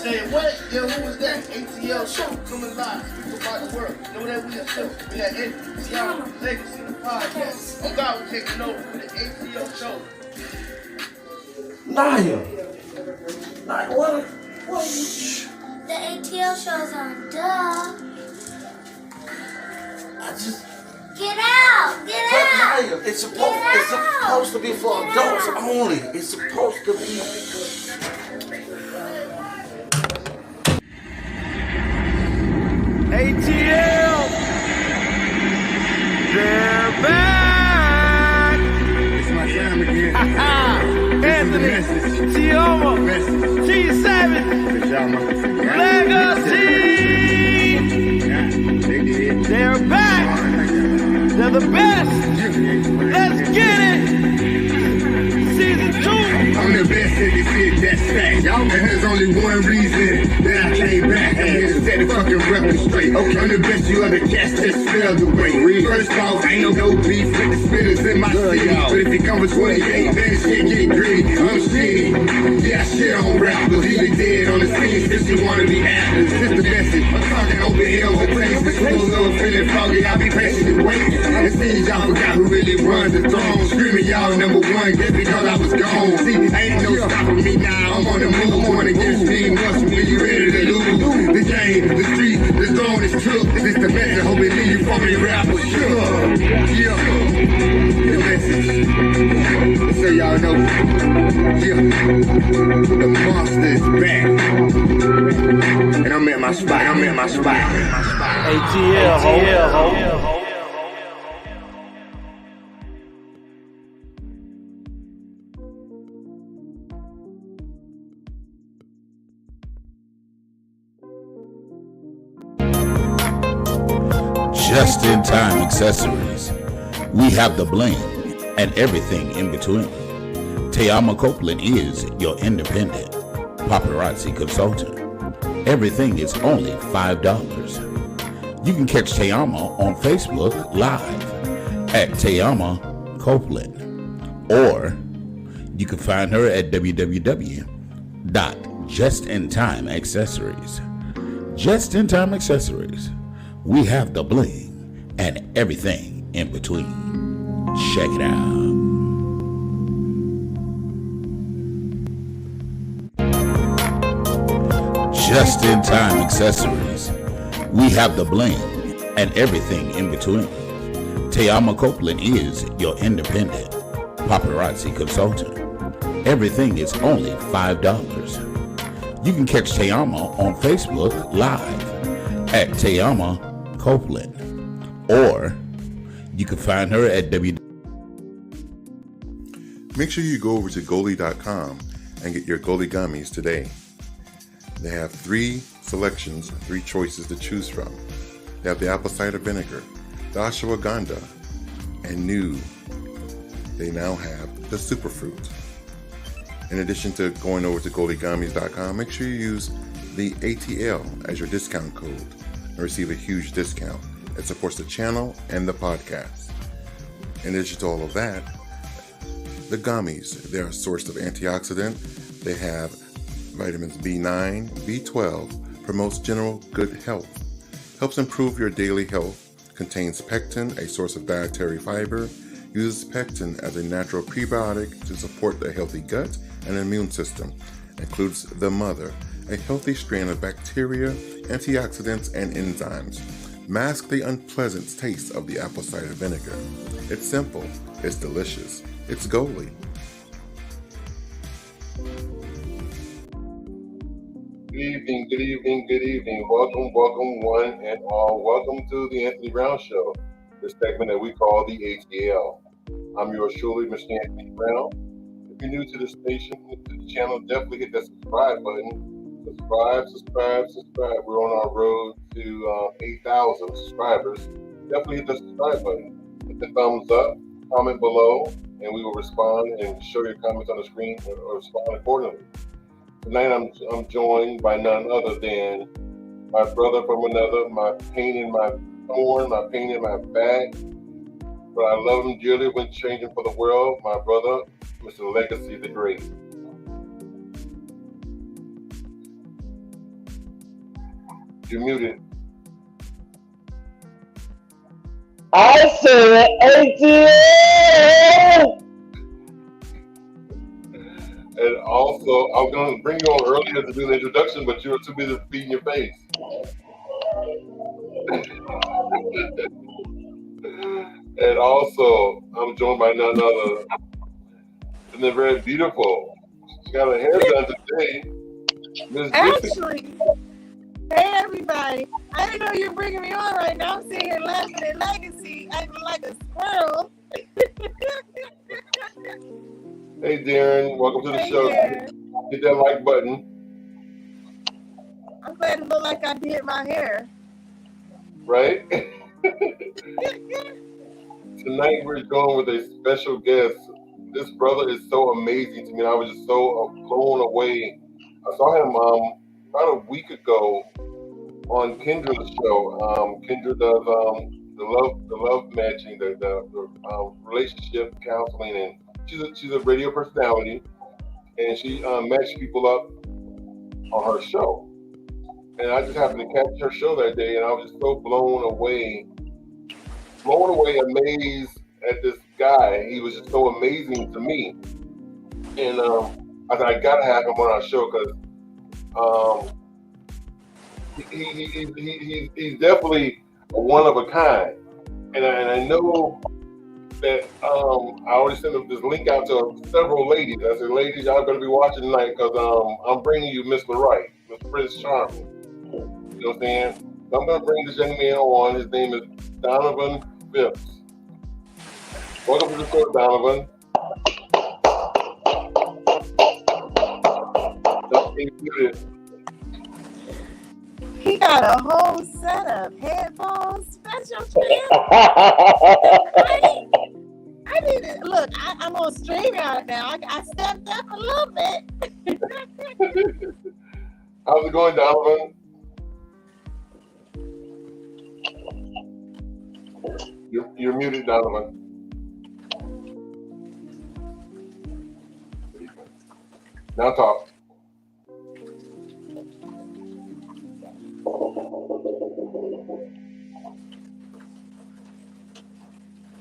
Say what? Yo, who was that? ATL show coming live. People about the world. Know that we a show. We got ATL Legacy, the podcast. Oh God, we're taking over for the ATL show. Naya, what? The ATL show's on, duh. Get out! Get out! Naya, it's supposed to be for adults only. It's supposed to be. ATL! They're back! It's my time again. Anthony, Tioma, T7, Legacy! They're back! They're the best! Let's get it! Season 2! I'm the best at this shit, that's fact. And there's only one reason that I came back. I'm here to set the fucking record straight. Okay, I'm the best you ever catch, just spell the way. First off, ain't no beef with the spitters in my city. But if it comes with 28, then shit get gritty. I'm shitty. Yeah, I shit on rappers. Even dead on the scene, since you wanna be actors. It's the message. I'm talking open hills and places. Close up, feeling foggy. I'll be patiently waiting. It seems y'all forgot who really runs the throne. Screaming y'all number one, just because I was gone. See, ain't no stopping me now. I'm on the move. I'm on against team. Once when you ready to lose. The game, the street, the zone is took. This the message. Hope it leave you from me rappers. Sure. Yeah. The message. So y'all know. Yeah. The monster is back. And I'm at my spot. ATL, ho. Just-in-time accessories. We have the bling and everything in between. Tayama Copeland is your independent paparazzi consultant. Everything is only $5. You can catch Tayama on Facebook Live at Tayama Copeland, or you can find her at www.justintimeaccessories. Just-in-time accessories. We have the bling and everything in between. Check it out. Just-in-time accessories. We have the bling and everything in between. Tayama Copeland is your independent paparazzi consultant. Everything is only $5. You can catch Tayama on Facebook Live at Tayama Copeland, or you can find her at Make sure you go over to Goli.com and get your Goli gummies today. They have 3 selections, 3 choices to choose from. They have the apple cider vinegar, the ashwagandha, and new, they now have the superfruit. In addition to going over to GoliGummies.com, make sure you use the ATL as your discount code and receive a huge discount. It supports the channel and the podcast. In addition to all of that, the gummies, they're a source of antioxidant. They have vitamins B9, B12, promotes general good health, helps improve your daily health, contains pectin, a source of dietary fiber, uses pectin as a natural prebiotic to support the healthy gut and immune system, includes the mother, a healthy strain of bacteria, antioxidants, and enzymes. Mask the unpleasant taste of the apple cider vinegar. It's simple, it's delicious, it's Goli. Good evening. Welcome one and all. Welcome to the Anthony Brown Show, the segment that we call the ATL. I'm yours truly, Mr. Anthony Brown. If you're new to the station, to the channel, definitely hit that subscribe button. Subscribe. We're on our road to 8,000 subscribers. Definitely hit the subscribe button. Hit the thumbs up, comment below, and we will respond and show your comments on the screen or respond accordingly. Tonight I'm joined by none other than my brother from another, my pain in my thorn, my pain in my back. But I love him dearly when changing for the world, my brother, Mr. Legacy the Great. You're muted. I said ATL. And also, I was going to bring you on earlier to do the introduction, but you were too busy feeding your face. And also, I'm joined by none other than the very beautiful. She got her hair done today. Miss Actually, hey everybody. I didn't know you were bringing me on right now. I'm sitting here laughing at Legacy, acting like a squirrel. Hey Darren, welcome to the show. Darren. Hit that like button. I'm glad it looked like I did my hair. Right? Tonight we're going with a special guest. This brother is so amazing to me. I was just so blown away. I saw him about a week ago on Kendra's show. Kendra does the love matching, the relationship counseling, and she's a radio personality, and she matched people up on her show. And I just happened to catch her show that day, and I was just so blown away, amazed at this guy. He was just so amazing to me. And I said, I gotta have him on our show because he's definitely a one of a kind. And I know that I already sent this link out to several ladies. I said, ladies, y'all gonna be watching tonight because I'm bringing you Miss LaWright, Miss Prince Charming. You know what I'm saying? So I'm gonna bring this young man on. His name is Donovan Phipps. Welcome to the show, Donovan. He got a whole setup, headphones, special trip. I need it. Look, I'm on StreamYard now. I stepped up a little bit. How's it going, Donovan? You're muted, Donovan. Now talk.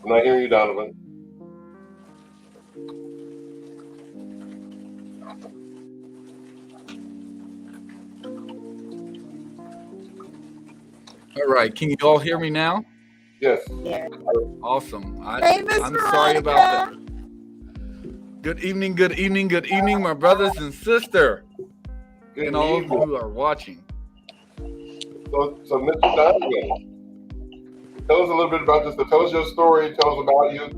I'm not hearing you, Donovan. All right, can you all hear me now? Yes. Yeah. Awesome. Hey, Miss I'm Veronica. sorry about that. Good evening, my brothers and sister, and all of you who are watching. So Mr. Donovan, tell us a little bit about this. Tell us your story. Tell us about you.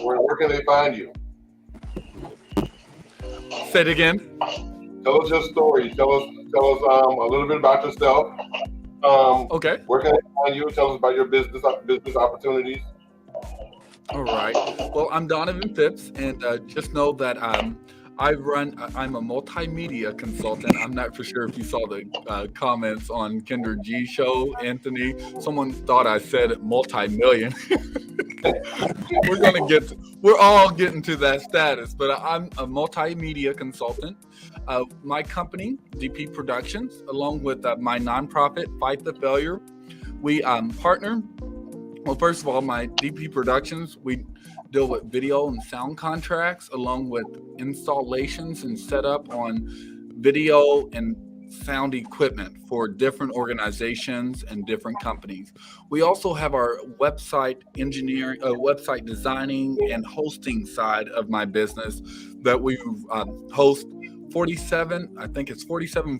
Where can they find you? Say it again. Tell us your story. Tell us a little bit about yourself. Okay. Where can they find you? Tell us about your business opportunities. All right. Well, I'm Donovan Phipps, and just know that I'm a multimedia consultant. I'm not for sure if you saw the comments on Kendra G show, Anthony. Someone thought I said multi-million. We're all getting to that status, but I'm a multimedia consultant. My company, DP Productions, along with my nonprofit, Fight the Failure, we partner. Well, first of all, my DP Productions, we deal with video and sound contracts, along with installations and setup on video and sound equipment for different organizations and different companies. We also have our website engineering, website designing and hosting side of my business that we host 47,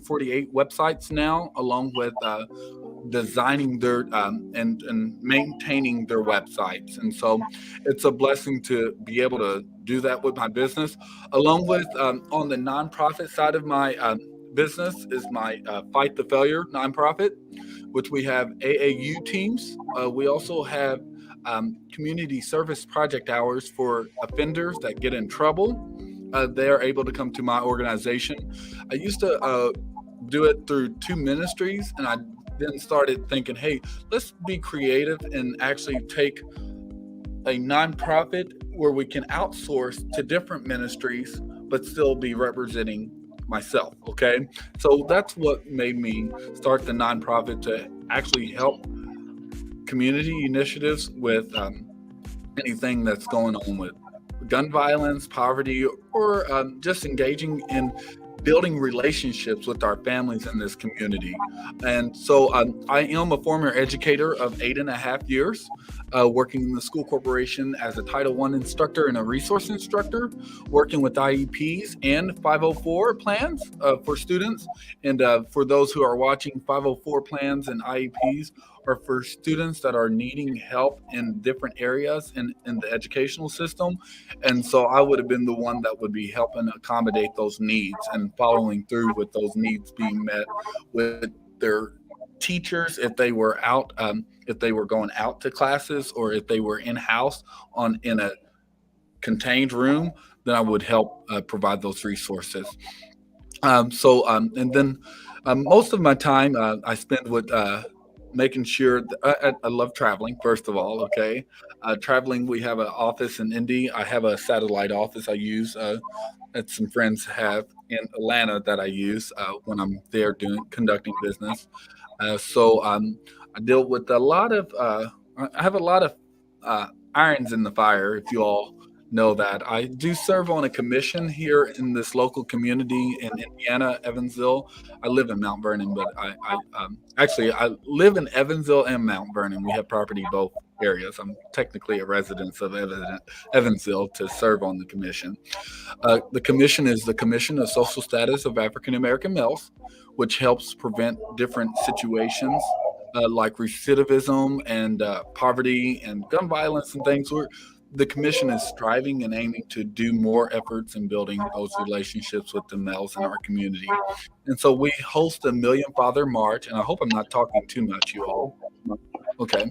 48 websites now, along with designing their and maintaining their websites. And so it's a blessing to be able to do that with my business, along with on the nonprofit side of my business is my Fight the Failure nonprofit, which we have AAU teams. We also have community service project hours for offenders that get in trouble. They are able to come to my organization. I used to do it through two ministries, and I then started thinking, hey, let's be creative and actually take a nonprofit where we can outsource to different ministries, but still be representing myself. Okay, so that's what made me start the nonprofit to actually help community initiatives with anything that's going on with gun violence, poverty, or just engaging in building relationships with our families in this community. And so I am a former educator of 8.5 years, working in the school corporation as a Title I instructor and a resource instructor, working with IEPs and 504 plans for students. And for those who are watching, 504 plans and IEPs are for students that are needing help in different areas in the educational system. And so I would have been the one that would be helping accommodate those needs and following through with those needs being met with their teachers if they were out, if they were going out to classes, or if they were in-house in a contained room, then I would help provide those resources. And then most of my time I spend with making sure I love traveling, first of all. Okay, traveling. We have an office in Indy. I have a satellite office I use that some friends have in Atlanta that I use when I'm there conducting business. I deal with a lot of. I have a lot of irons in the fire, if you all know that. I do serve on a commission here in this local community in Indiana, Evansville. I live in Mount Vernon, but I live in Evansville and Mount Vernon. We have property both areas. I'm technically a resident of Evansville to serve on the commission. The commission is the Commission of Social Status of African American Males, which helps prevent different situations like recidivism and poverty and gun violence and things. The commission is striving and aiming to do more efforts in building those relationships with the males in our community. And so we host a Million Father March, and I hope I'm not talking too much, you all. Okay.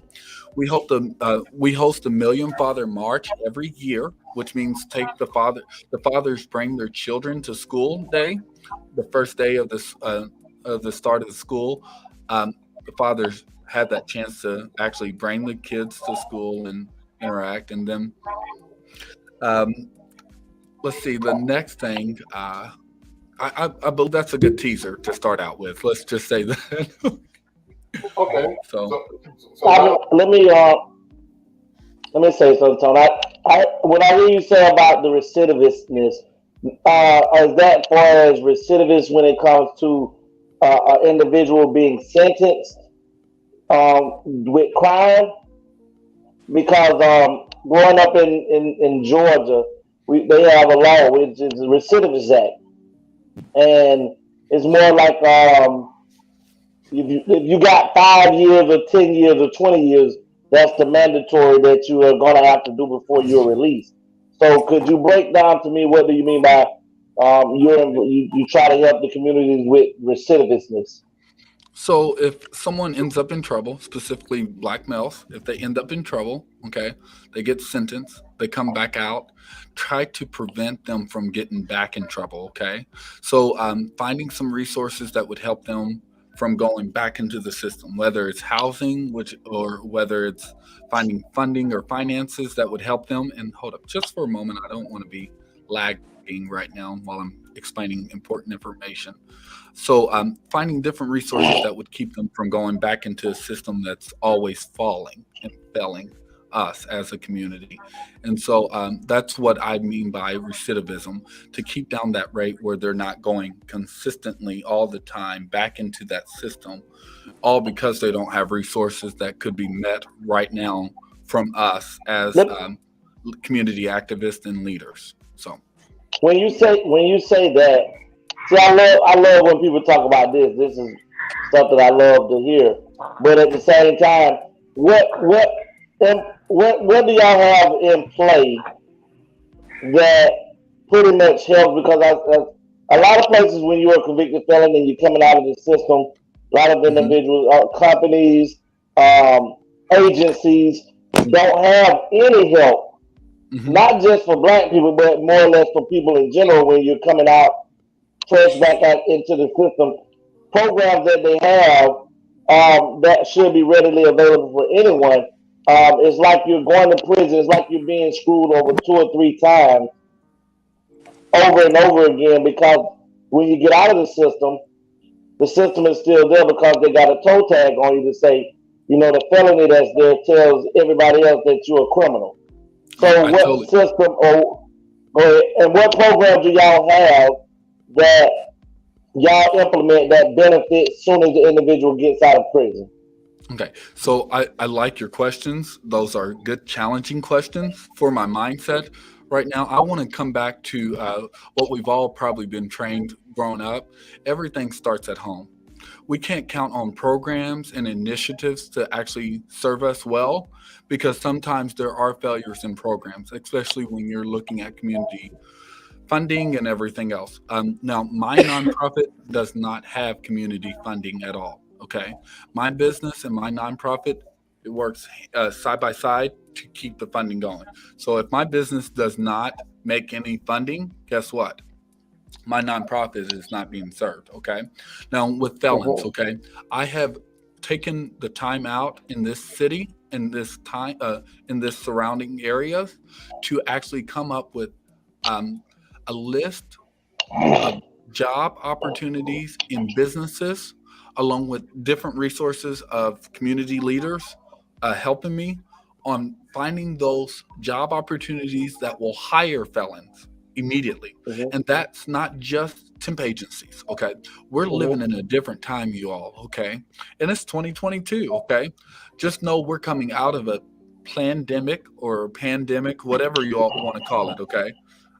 We host a Million Father March every year, which means the fathers bring their children to school day, the first day of the start of the school. The fathers had that chance to actually bring the kids to school and interact. And then let's see, the next thing, I believe that's a good teaser to start out with. Let's just say that. Okay. Let me say something, Tony. When I hear you say about the recidivismus, is that far as recidivist when it comes to an individual being sentenced with crime? Because growing up in Georgia, they have a law which is the Recidivist Act, and it's more like if you got 5 years or 10 years or 20 years, that's the mandatory that you are going to have to do before you're released. So could you break down to me what do you mean by you try to help the communities with recidivismus? So if someone ends up in trouble, specifically black males, if they end up in trouble, okay, they get sentenced, they come back out, try to prevent them from getting back in trouble, okay? So finding some resources that would help them from going back into the system, whether it's housing, or whether it's finding funding or finances that would help them. And hold up just for a moment, I don't want to be lagging right now while I'm explaining important information. So finding different resources that would keep them from going back into a system that's always falling and failing us as a community. And so that's what I mean by recidivism, to keep down that rate where they're not going consistently all the time back into that system, all because they don't have resources that could be met right now from us as community activists and leaders. So when you say that, see, I love when people talk about this. This is stuff that I love to hear. But at the same time, what do y'all have in play that pretty much helps? Because a lot of places when you're a convicted felon and you're coming out of the system, a lot of individuals, companies, agencies don't have any help. Not just for black people, but more or less for people in general when you're coming out fresh back out into the system. Programs that they have that should be readily available for anyone. It's like you're going to prison. It's like you're being screwed over 2 or 3 times over and over again because when you get out of the system is still there because they got a toe tag on you to say, the felony that's there tells everybody else that you're a criminal. So what system and what program do y'all have that y'all implement that benefits as soon as the individual gets out of prison? Okay, so I like your questions. Those are good, challenging questions for my mindset right now. I want to come back to what we've all probably been trained growing up. Everything starts at home. We can't count on programs and initiatives to actually serve us well because sometimes there are failures in programs, especially when you're looking at community funding and everything else. Now, my nonprofit does not have community funding at all. Okay, my business and my nonprofit, it works side by side to keep the funding going. So if my business does not make any funding, guess what? My nonprofit is not being served. Okay, now with felons, okay, I have taken the time out in this city, in this surrounding areas, to actually come up with a list of job opportunities in businesses, along with different resources of community leaders helping me on finding those job opportunities that will hire felons immediately. And that's not just temp agencies, okay? We're living in a different time, you all, okay? And it's 2022, okay? Just know we're coming out of a pandemic, whatever you all want to call it, okay?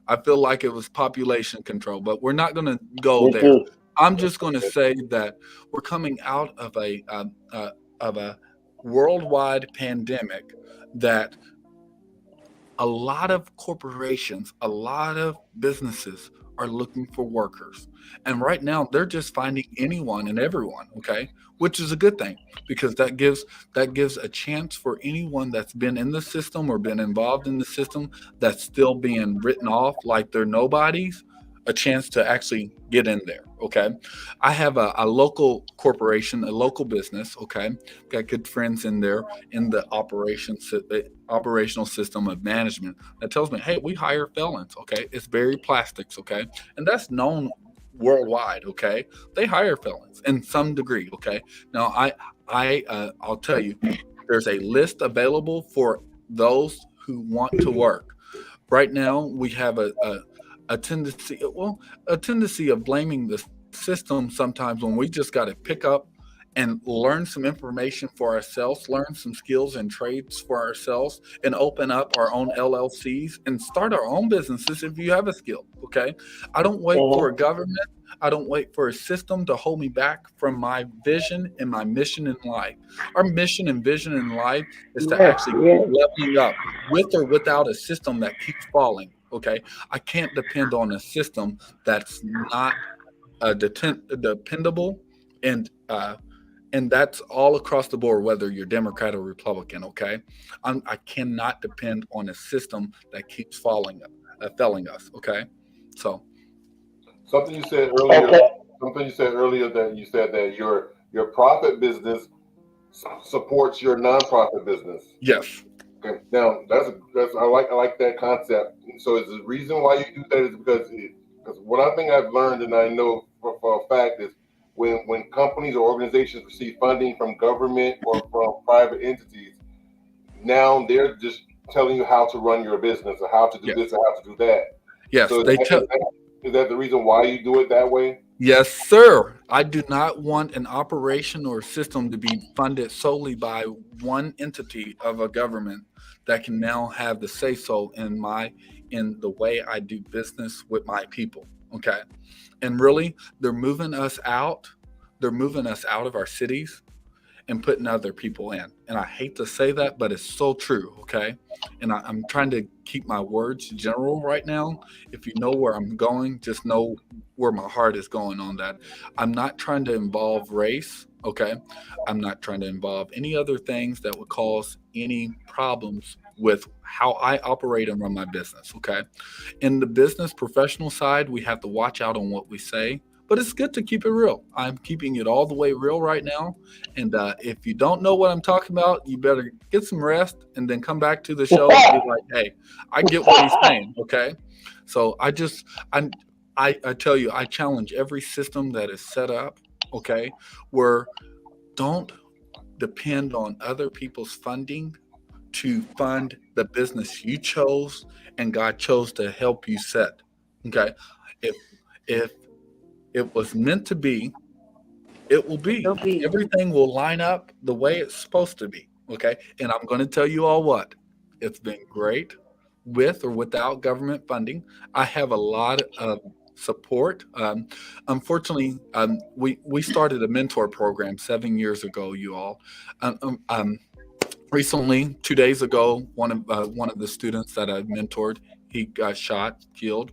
I feel like it was population control, but we're not going to go there. I'm just going to say that we're coming out of a worldwide pandemic that a lot of corporations, a lot of businesses are looking for workers. And right now they're just finding anyone and everyone, okay? Which is a good thing because that gives a chance for anyone that's been in the system or been involved in the system that's still being written off like they're nobodies, a chance to actually get in there, okay? I have a local corporation, a local business, okay? Got good friends in there in the operational system of management that tells me, hey, we hire felons, okay? It's Berry Plastics, okay? And that's known worldwide, okay? They hire felons in some degree, okay? Now, I'll tell you, there's a list available for those who want to work. Right now, we have a tendency of blaming the system sometimes when we just got to pick up and learn some information for ourselves, learn some skills and trades for ourselves, and open up our own LLCs and start our own businesses if you have a skill, okay? I don't wait for a government. I don't wait for a system to hold me back from my vision and my mission in life. Our mission and vision in life is to actually keep leveling up with or without a system that keeps falling, okay? I can't depend on a system that's not dependable, and that's all across the board, whether you're Democrat or Republican, okay? I cannot depend on a system that keeps failing us, okay? So something you said earlier that you said that your profit business supports your nonprofit business. Yes. Okay. Now that's I like that concept. So is the reason why you do that is because one thing I've learned and I know for a fact is when companies or organizations receive funding from government or from private entities, now they're just telling you how to run your business or how to do this or how to do that. Yes, so is that the reason why you do it that way? Yes, sir. I do not want an operation or system to be funded solely by one entity of a government that can now have the say-so in the way I do business with my people. Okay. And really, they're moving us out. They're moving us out of our cities and putting other people in. And I hate to say that, but it's so true, okay? And I'm trying to keep my words general right now. If you know where I'm going, just know where my heart is going on that. I'm not trying to involve race, okay? I'm not trying to involve any other things that would cause any problems with how I operate and run my business, okay? In the business professional side, we have to watch out on what we say. But it's good to keep it real. I'm keeping it all the way real right now. And if you don't know what I'm talking about, you better get some rest and then come back to the show and be like, hey, I get what he's saying, okay? So I tell you, I challenge every system that is set up, okay, where don't depend on other people's funding to fund the business you chose and God chose to help you set. Okay. If if it was meant to be, it will be. It'll be. Everything will line up the way it's supposed to be. Okay. And I'm going to tell you all what, it's been great with or without government funding. I have a lot of support. Unfortunately, we started a mentor program 7 years ago, you all. Um, um, um, Recently, 2 days ago, one of the students that I mentored, he got shot, killed,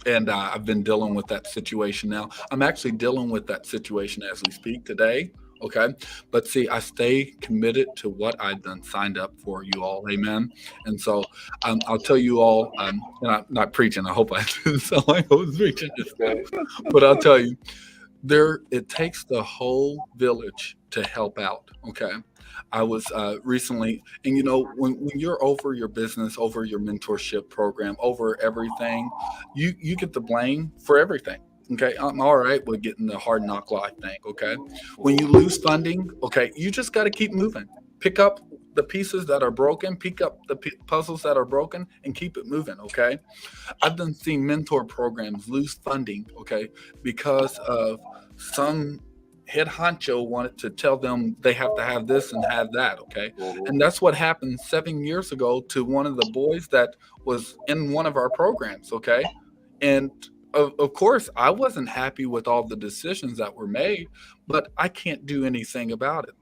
and I've been dealing with that situation now. I'm actually dealing with that situation as we speak today. Okay, but see, I stay committed to what I've done signed up for, you all. Amen. And so I'll tell you all. And I'm not preaching. I hope I didn't sound like I was preaching, but I'll tell you, it takes the whole village to help out. Okay. I was recently, and when you're over your business, over your mentorship program, over everything, you get the blame for everything. Okay, I'm all right with getting the hard knock life thing. Okay, when you lose funding, okay, you just got to keep moving. Pick up the pieces that are broken, pick up the puzzles that are broken, and keep it moving. Okay, I've been seeing mentor programs lose funding. Okay, because of some head honcho wanted to tell them they have to have this and have that. Okay, and that's what happened 7 years ago to one of the boys that was in one of our programs. Okay, and of course, I wasn't happy with all the decisions that were made, but I can't do anything about it.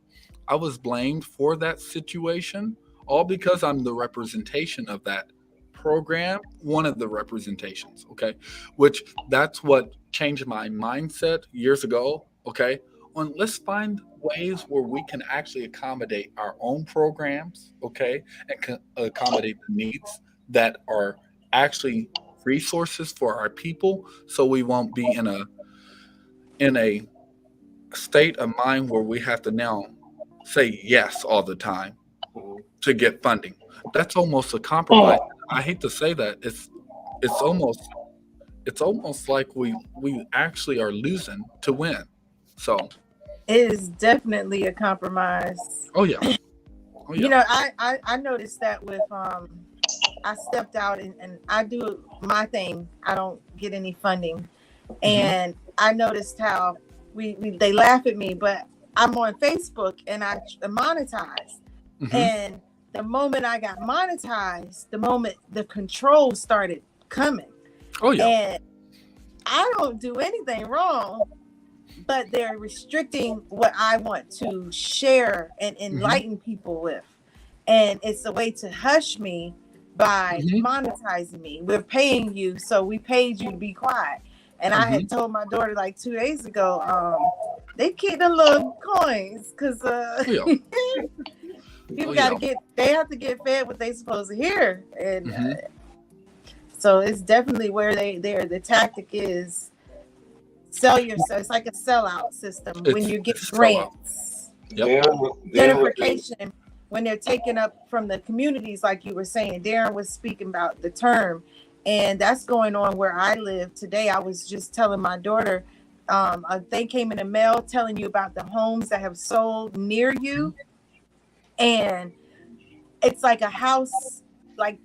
I was blamed for that situation, all because I'm the representation of that program, one of the representations, okay? Which that's what changed my mindset years ago, okay? On let's find ways where we can actually accommodate our own programs, okay? And accommodate the needs that are actually resources for our people so we won't be in a state of mind where we have to now say yes all the time to get funding. That's almost a compromise. I hate to say that. It's almost like we actually are losing to win. So It is definitely a compromise. oh yeah. Oh You yeah. know, I noticed that with I stepped out and I do my thing. I don't get any funding, and I noticed how they laugh at me, but I'm on Facebook and I monetize. And the moment I got monetized, the moment the control started coming, Oh yeah. and I don't do anything wrong, but they're restricting what I want to share and enlighten people with. And it's a way to hush me by monetizing me. We're paying you, so we paid you to be quiet. And I had told my daughter like 2 days ago, they keep the little coins because Oh yeah. people Oh got to yeah. they have to get fed what they supposed to hear. And so it's definitely where the tactic is sell yourself. It's like a sellout system when you get It's a sellout. grants. Yep. Gentrification, when they're taken up from the communities, like you were saying. Darren was speaking about the term, and that's going on where I live today. I was just telling my daughter, they came in the mail telling you about the homes that have sold near you, and it's like a house, like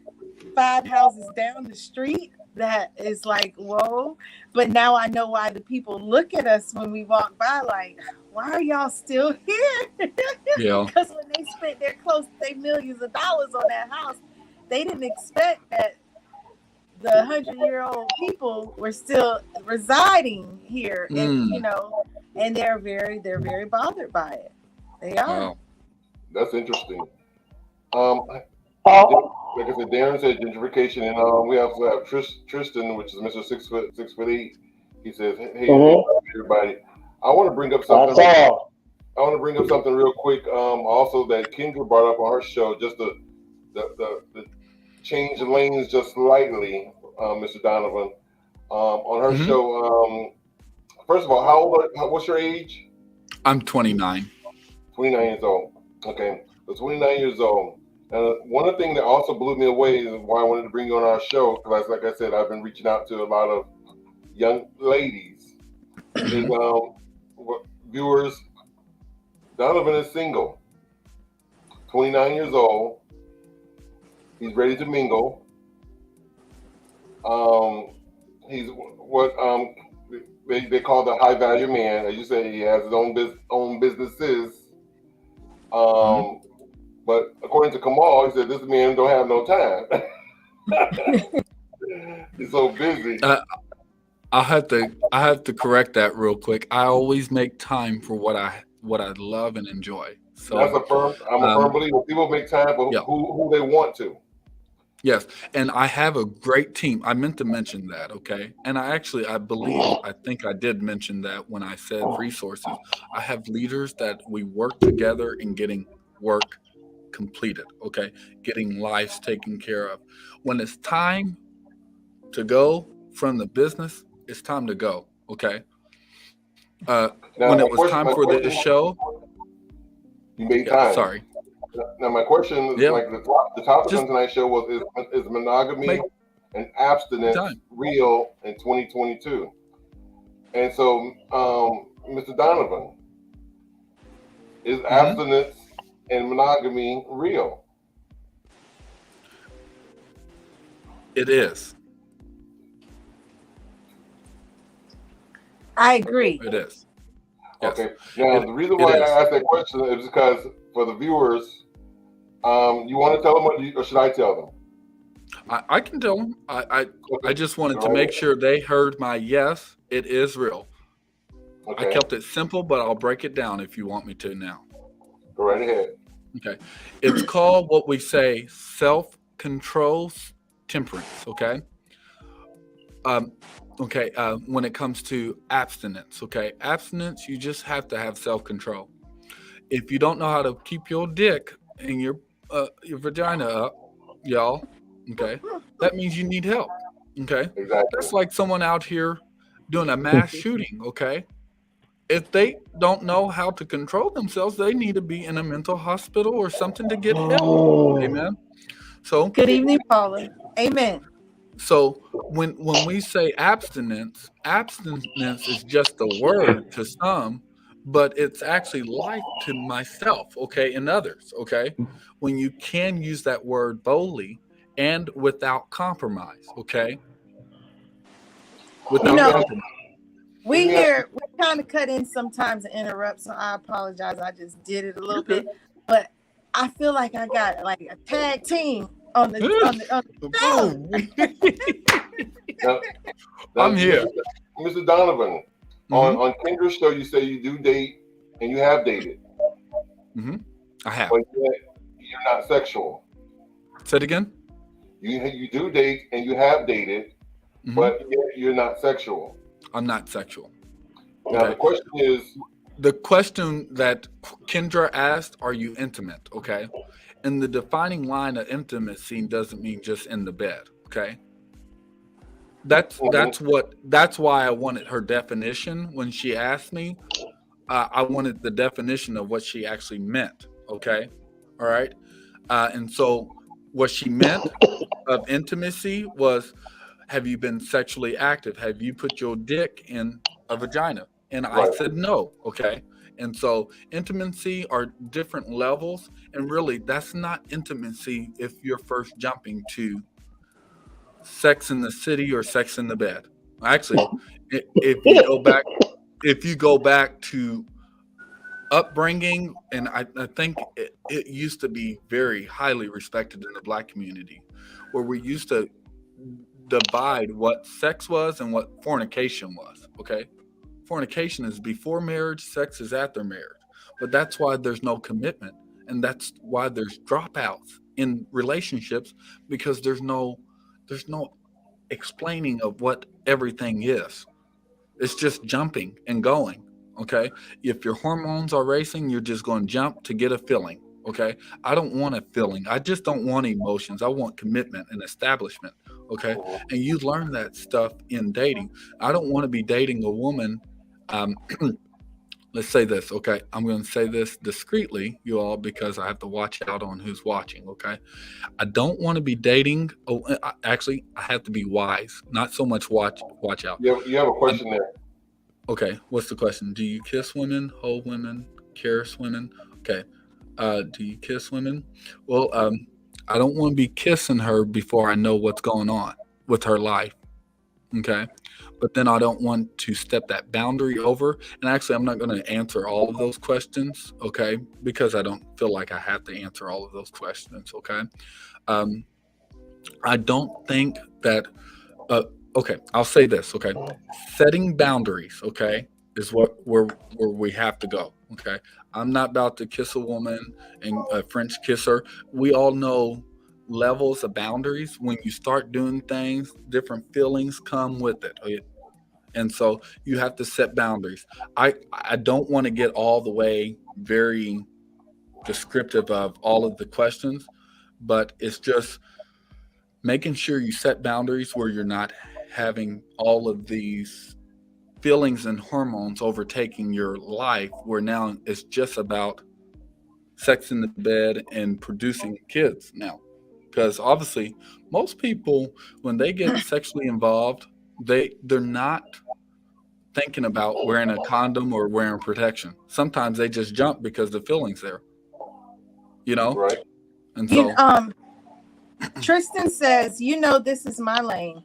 5 houses down the street. That is like, whoa. But now I know why the people look at us when we walk by like, why are y'all still here? Yeah. Because when they spent their millions of dollars on that house, they didn't expect that the 100-year-old people were still residing here. And and they're very bothered by it. They are. Wow. That's interesting. Like I said, Darren said gentrification, and we also have Tristan, which is Mr. 6'8". He says, "Hey, everybody, I want to bring up something. I want to bring up something real quick. Also, that Kendra brought up on her show, just the change in lanes just slightly, Mr. Donovan. On her show, first of all, what's your age? I'm 29. 29 years old. Okay, so 29 years old. One of the things that also blew me away is why I wanted to bring you on our show, because like I said, I've been reaching out to a lot of young ladies. Is viewers, Donovan is single, 29 years old. He's ready to mingle. He's what they call the high value man. As you say, he has his own businesses. But according to Kamal, he said this man don't have no time. He's so busy. I have to correct that real quick. I always make time for what I love and enjoy. So I'm a firm believer. People make time for who they want to. Yes, and I have a great team. I meant to mention that, okay? And I think I did mention that when I said resources. I have leaders that we work together in getting work completed, okay? Getting lives taken care of. When it's time to go from the business, it's time to go, okay? When it was time for this show, you made time. Sorry. Now my question is like the topic on tonight's show was is monogamy and abstinence real in 2022? And so, Mr. Donovan, is abstinence and monogamy real? It is. I agree. It is. Yes. Okay. Now the reason why I asked that question is because for the viewers, you want to tell them or should I tell them? I can tell them. I just wanted to make sure they heard my yes, it is real. Okay. I kept it simple, but I'll break it down if you want me to now. Go right ahead. Okay. It's called what we say self-control temperance, okay? When it comes to abstinence, okay? Abstinence, you just have to have self-control. If you don't know how to keep your dick and your vagina up, y'all, okay, that means you need help, okay? Exactly. That's like someone out here doing a mass shooting, okay? If they don't know how to control themselves, they need to be in a mental hospital or something to get help. Amen. So good evening, Paula. Amen. So when we say abstinence is just a word to some, but it's actually life to myself, okay, and others, okay? When you can use that word boldly and without compromise, okay? Without compromise. We kind of cut in sometimes and interrupt, so I apologize. I just did it a little bit, but I feel like I got like a tag team on the now, I'm here. Mr. Donovan, on Kendra's show, you say you do date and you have dated. I have. But you're not sexual. Say it again. You do date and you have dated, but you're not sexual. I'm not sexual. Now the question is, the question that Kendra asked, are you intimate? Okay. And the defining line of intimacy doesn't mean just in the bed. Okay. That's why I wanted her definition when she asked me. I wanted the definition of what she actually meant. Okay. All right. And so what she meant of intimacy was, have you been sexually active? Have you put your dick in a vagina? And I said no. Okay. And so intimacy are different levels. And really, that's not intimacy if you're first jumping to Sex in the City or Sex in the Bed. Actually, if you go back to upbringing, and I think it used to be very highly respected in the Black community, where we used to divide what sex was and what fornication was. Okay. Fornication is before marriage, sex is after marriage. But that's why there's no commitment. And that's why there's dropouts in relationships, because there's no explaining of what everything is. It's just jumping and going. Okay. If your hormones are racing, you're just going to jump to get a feeling. Okay. I don't want a feeling. I just don't want emotions. I want commitment and establishment. Okay. And you learn that stuff in dating. I don't want to be dating a woman let's say this, okay? I'm going to say this discreetly, you all, because I have to watch out on who's watching, okay? I don't want to be dating. Actually, I have to be wise, not so much watch out. You have a question there. Okay, what's the question? Do you kiss women, hold women, caress women? Okay, do you kiss women? Well, I don't want to be kissing her before I know what's going on with her life, okay? But then I don't want to step that boundary over. And actually, I'm not going to answer all of those questions, okay? Because I don't feel like I have to answer all of those questions, okay? I don't think that, okay, I'll say this, okay? Setting boundaries, okay, is where we have to go, okay? I'm not about to kiss a woman and a French kiss her. We all know levels of boundaries. When you start doing things, different feelings come with it. Okay? And so you have to set boundaries. I don't want to get all the way very descriptive of all of the questions, but it's just making sure you set boundaries where you're not having all of these feelings and hormones overtaking your life, where now it's just about sex in the bed and producing kids now. Because obviously most people, when they get sexually involved, they're not thinking about wearing a condom or wearing protection. Sometimes they just jump because the feeling's there, you know? Right. And so Tristan says, this is my lane.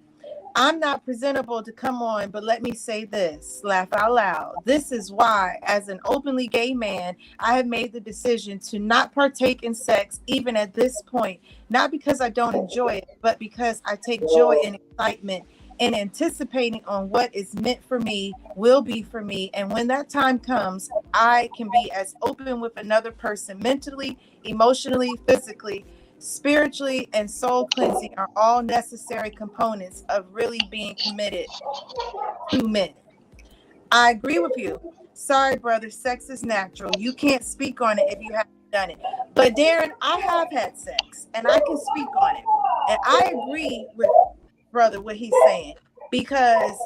I'm not presentable to come on, but let me say this, laugh out loud. This is why, as an openly gay man, I have made the decision to not partake in sex, even at this point, not because I don't enjoy it, but because I take joy and excitement in anticipating on what is meant for me, will be for me. And when that time comes, I can be as open with another person mentally, emotionally, physically, spiritually, and soul cleansing are all necessary components of really being committed to men. I agree with you. Sorry, brother, sex is natural. You can't speak on it if you haven't done it. But Darren, I have had sex and I can speak on it. And I agree with brother what he's saying, because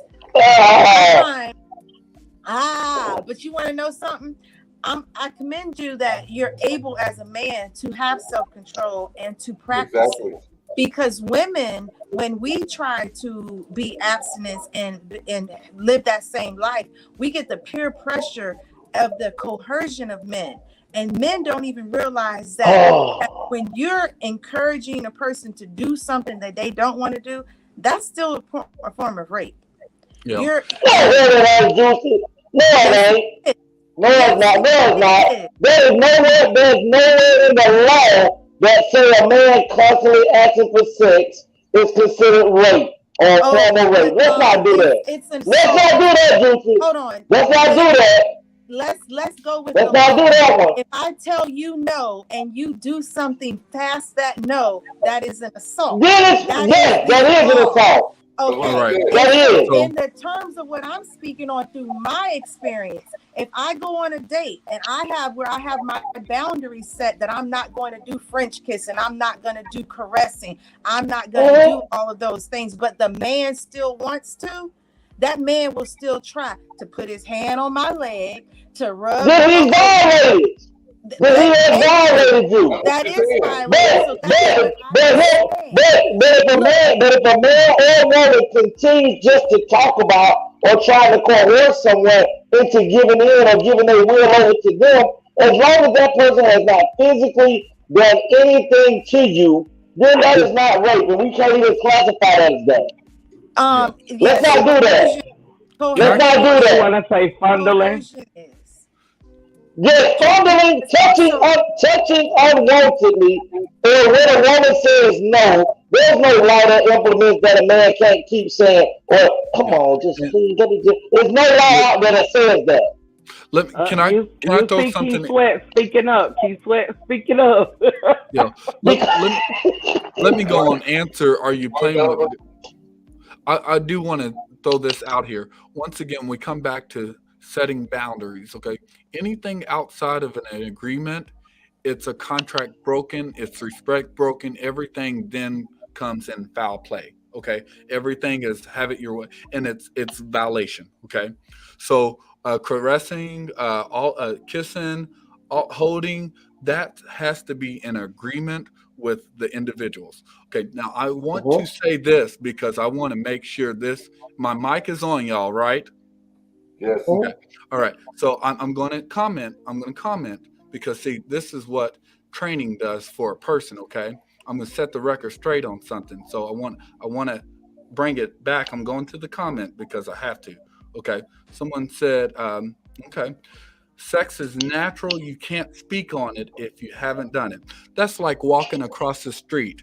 but you want to know something? I commend you that you're able as a man to have self-control and to practice it. Because women, when we try to be abstinent and live that same life, we get the peer pressure of the coercion of men. And men don't even realize that when you're encouraging a person to do something that they don't want to do, that's still a form of rape. Yeah. No, it ain't. No, it's not. There's nowhere in the law that say a man constantly asking for sex is considered rape or form of rape. Let's not do that. Let's not do that, Juicy. Hold on. Let's not do that. Let's go with Let's not do that one. If I tell you no and you do something past that no, that is an assault. That is an assault. Okay. Right. That is. In the terms of what I'm speaking on through my experience, if I go on a date and I have my boundaries set that I'm not going to do French kissing, I'm not going to do caressing, I'm not going to do all of those things, but the man still wants to, that man will still try to put his hand on my leg, to rub. Then he violated. Then he has violated you. That is violation. But if a man or woman continues just to talk about or try to coerce someone into giving in or giving their will over to them, as long as that person has not physically done anything to you, then that is not rape, and we can't even classify that as that. Let's not do that. Let's not do that. I want to say fondling. Yes, fondling, touching unwantedly, or when a woman says no, there's no lighter implements that a man can't keep saying, or come on, just please, there's no law out there that says that. Can I throw something? Keith Sweat speaking up. Keith Sweat speaking up. Yeah. Let me go on. Answer. Are you playing with? I do want to throw this out here. Once again, we come back to setting boundaries. Okay. Anything outside of an agreement, it's a contract broken. It's respect broken. Everything then comes in foul play. Okay, everything is have it your way, and it's violation. Okay, so caressing, all kissing, holding, that has to be in agreement with the individuals. Okay, now I want to say this because I want to make sure this. My mic is on, y'all, right? Yes. Okay. All right. So I'm going to comment. I'm going to comment because see, this is what training does for a person. Okay. I'm going to set the record straight on something. So I want to bring it back. I'm going to the comment because I have to. Okay. Someone said, okay, sex is natural. You can't speak on it if you haven't done it. That's like walking across the street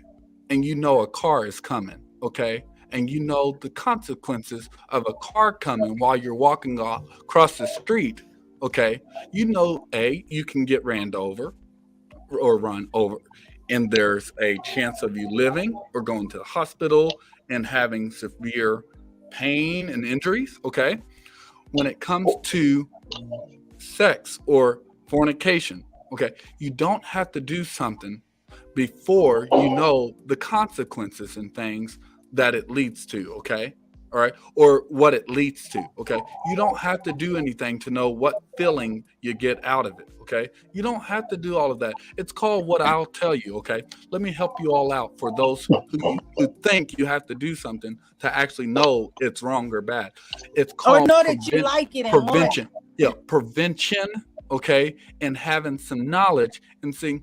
and you know a car is coming. Okay. And you know the consequences of a car coming while you're walking across the street. Okay. You know, you can get ran over or run over, and there's a chance of you living or going to the hospital and having severe pain and injuries. Okay. When it comes to sex or fornication, okay, you don't have to do something before you know the consequences and things that it leads to. Okay. All right. Or what it leads to. Okay. You don't have to do anything to know what feeling you get out of it. Okay. You don't have to do all of that. It's called what I'll tell you. Okay. Let me help you all out for those who think you have to do something to actually know it's wrong or bad. It's Or called know that you like it and want prevention. it. Yeah. Prevention. Okay. And having some knowledge and seeing,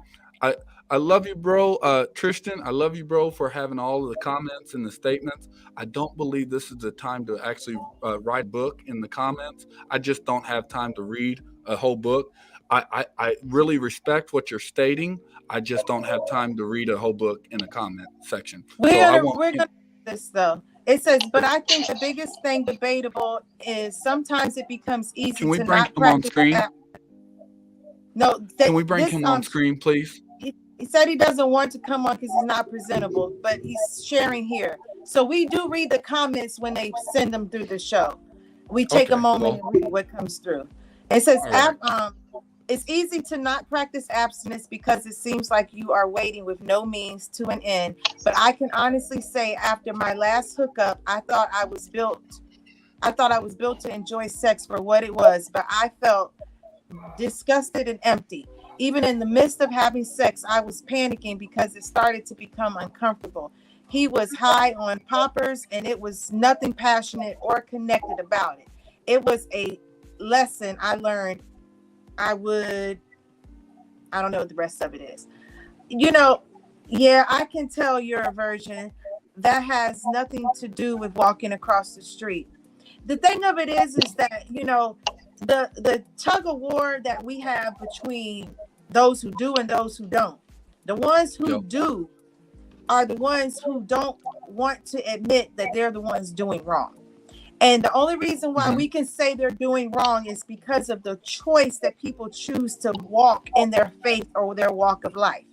I love you, bro. Tristan, I love you, bro, for having all of the comments and the statements. I don't believe this is the time to actually write a book in the comments. I just don't have time to read a whole book. I really respect what you're stating. I just don't have time to read a whole book in a comment section. We're gonna do this though. It says, but I think the biggest thing debatable is sometimes it becomes easy Can we to bring not him on practice. screen? No, Can we bring him on screen, please? He said he doesn't want to come on because he's not presentable, but he's sharing here. So we do read the comments when they send them through the show. We take a moment and read what comes through. It says, it's easy to not practice abstinence because it seems like you are waiting with no means to an end. But I can honestly say after my last hookup, I thought I was built to enjoy sex for what it was, but I felt disgusted and empty. Even in the midst of having sex, I was panicking because it started to become uncomfortable. He was high on poppers and it was nothing passionate or connected about it. It was a lesson I learned. I don't know what the rest of it is. I can tell your aversion. That has nothing to do with walking across the street. The thing of it is that, the tug of war that we have between those who do and those who don't. The ones who do are the ones who don't want to admit that they're the ones doing wrong. And the only reason why we can say they're doing wrong is because of the choice that people choose to walk in their faith or their walk of life.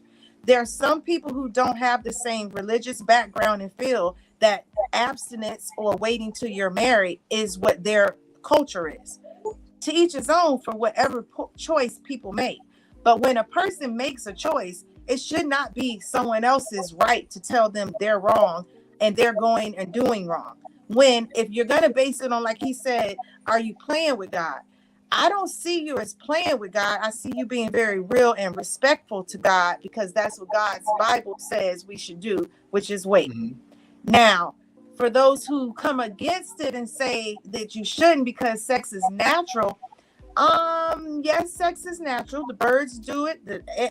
There are some people who don't have the same religious background and feel that abstinence or waiting till you're married is what their culture is. To each his own for whatever choice people make. But when a person makes a choice, it should not be someone else's right to tell them they're wrong and they're going and doing wrong. When, if you're going to base it on, like he said, are you playing with God? I don't see you as playing with God. I see you being very real and respectful to God because that's what God's Bible says we should do, which is wait. Now, for those who come against it and say that you shouldn't because sex is natural, yes, sex is natural. The birds do it.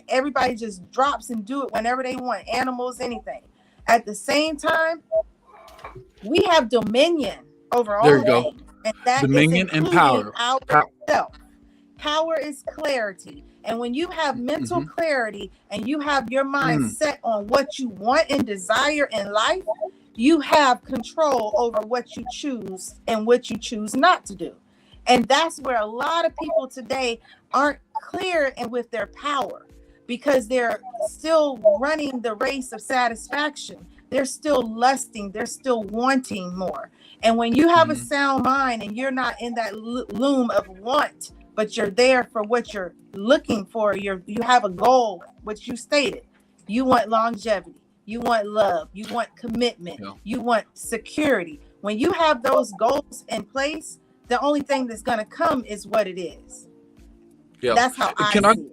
Everybody just drops and do it whenever they want. Animals, anything. At the same time, we have dominion over all things, and that dominion is and power. Ourself. Power is clarity, and when you have mental clarity and you have your mind set on what you want and desire in life, you have control over what you choose and what you choose not to do. And that's where a lot of people today aren't clear and with their power because they're still running the race of satisfaction. They're still lusting. They're still wanting more. And when you have a sound mind and you're not in that loom of want, but you're there for what you're looking for, you have a goal, which you stated. You want longevity. you want love, you want commitment, Yeah. you want security. When you have those goals in place, the only thing that's going to come is what it is. Yeah. That's how I Can I? see it.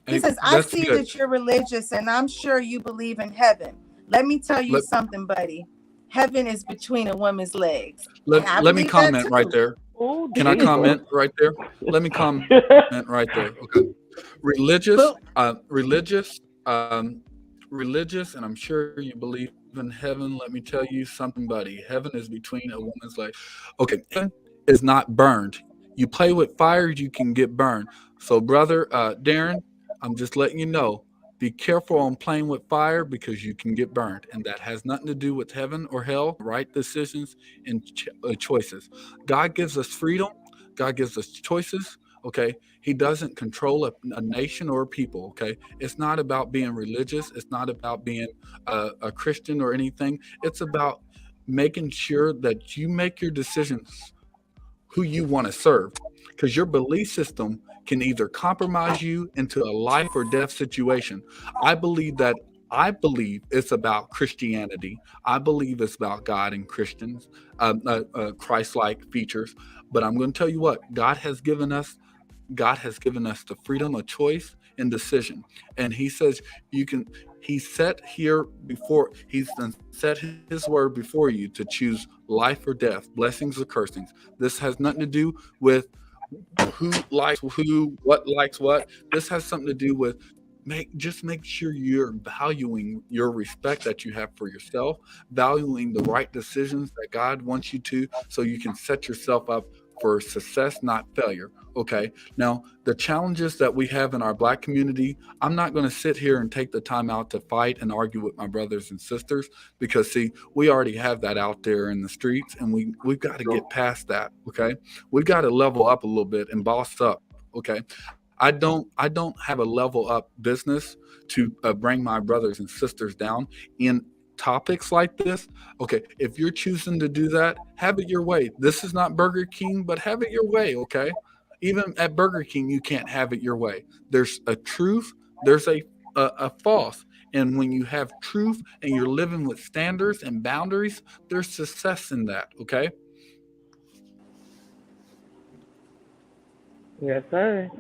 He says, I That's see good. that you're religious and I'm sure you believe in heaven. Let me tell you something, buddy. Heaven is between a woman's legs. And I Let me believe that comment too. right there. Oh, Can I Jesus. comment right there? Let me comment right there. Okay. Religious, religious, and I'm sure you believe in heaven. Let me tell you something, buddy. Heaven is between a woman's legs. Okay, heaven is not burned. You play with fire, you can get burned. So, brother Darren, I'm just letting you know. Be careful on playing with fire because you can get burned, and that has nothing to do with heaven or hell. Right decisions and choices. God gives us freedom. God gives us choices. Okay, He doesn't control a nation or a people. Okay, it's not about being religious. It's not about being a Christian or anything. It's about making sure that you make your decisions who you want to serve, because your belief system can either compromise you into a life or death situation. I believe it's about Christianity. I believe it's about God and Christians, Christ-like features. But I'm going to tell you what, God has given us the freedom of choice and decision. And He says He's set His word before you to choose life or death, blessings or cursings. This has nothing to do with who likes who, what likes what. This has something to do with make sure you're valuing your respect that you have for yourself, valuing the right decisions that God wants you to, so you can set yourself up for success, not failure. Okay. Now, the challenges that we have in our Black community, I'm not going to sit here and take the time out to fight and argue with my brothers and sisters, because see, we already have that out there in the streets, and we've got to get past that. Okay. We've got to level up a little bit and boss up. Okay. I don't have a level up business to bring my brothers and sisters down in topics like this. Okay, if you're choosing to do that, have it your way. This is not Burger King, but have it your way. Okay, even at Burger King, you can't have it your way. There's a truth, there's a false, and when you have truth and you're living with standards and boundaries, there's success in that. Okay. Yes, sir.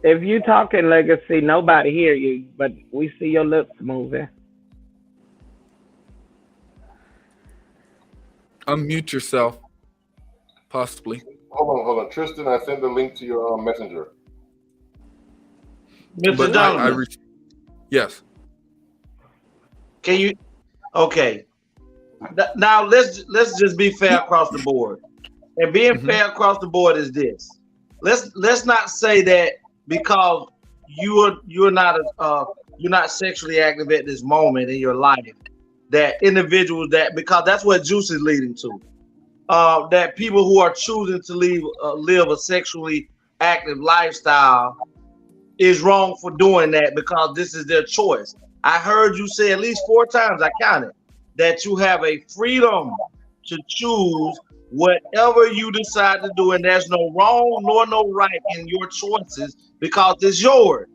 If you talking legacy, nobody hear you, but we see your lips moving. Unmute yourself, possibly. Hold on. Tristan, I sent the link to your messenger. Mr. Donovan. Yes. Can you? Okay. Now let's just be fair across the board. And being fair across the board is this. Let's not say that because you're not sexually active at this moment in your life, that individuals because that's what Juice is leading to. That people who are choosing to live a sexually active lifestyle is wrong for doing that because this is their choice. I heard you say at least 4 times, I counted, that you have a freedom to choose whatever you decide to do, and there's no wrong nor no right in your choices because it's yours.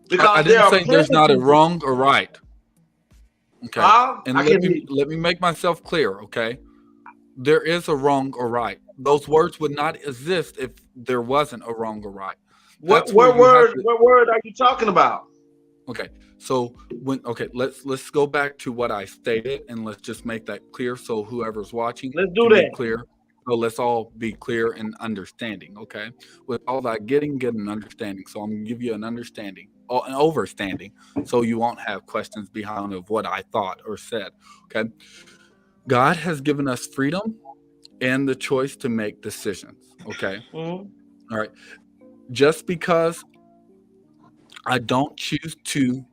Because I didn't say there's not a wrong or right. Okay. And let me make myself clear, okay? There is a wrong or right. Those words would not exist if there wasn't a wrong or right. What word are you talking about? Okay. So let's go back to what I stated and let's just make that clear so whoever's watching let's do that. Clear. So let's all be clear and understanding, okay? With all that get an understanding. So I'm gonna give you an understanding, an overstanding, so you won't have questions behind of what I thought or said. Okay. God has given us freedom and the choice to make decisions. Okay. All right. Just because I don't choose to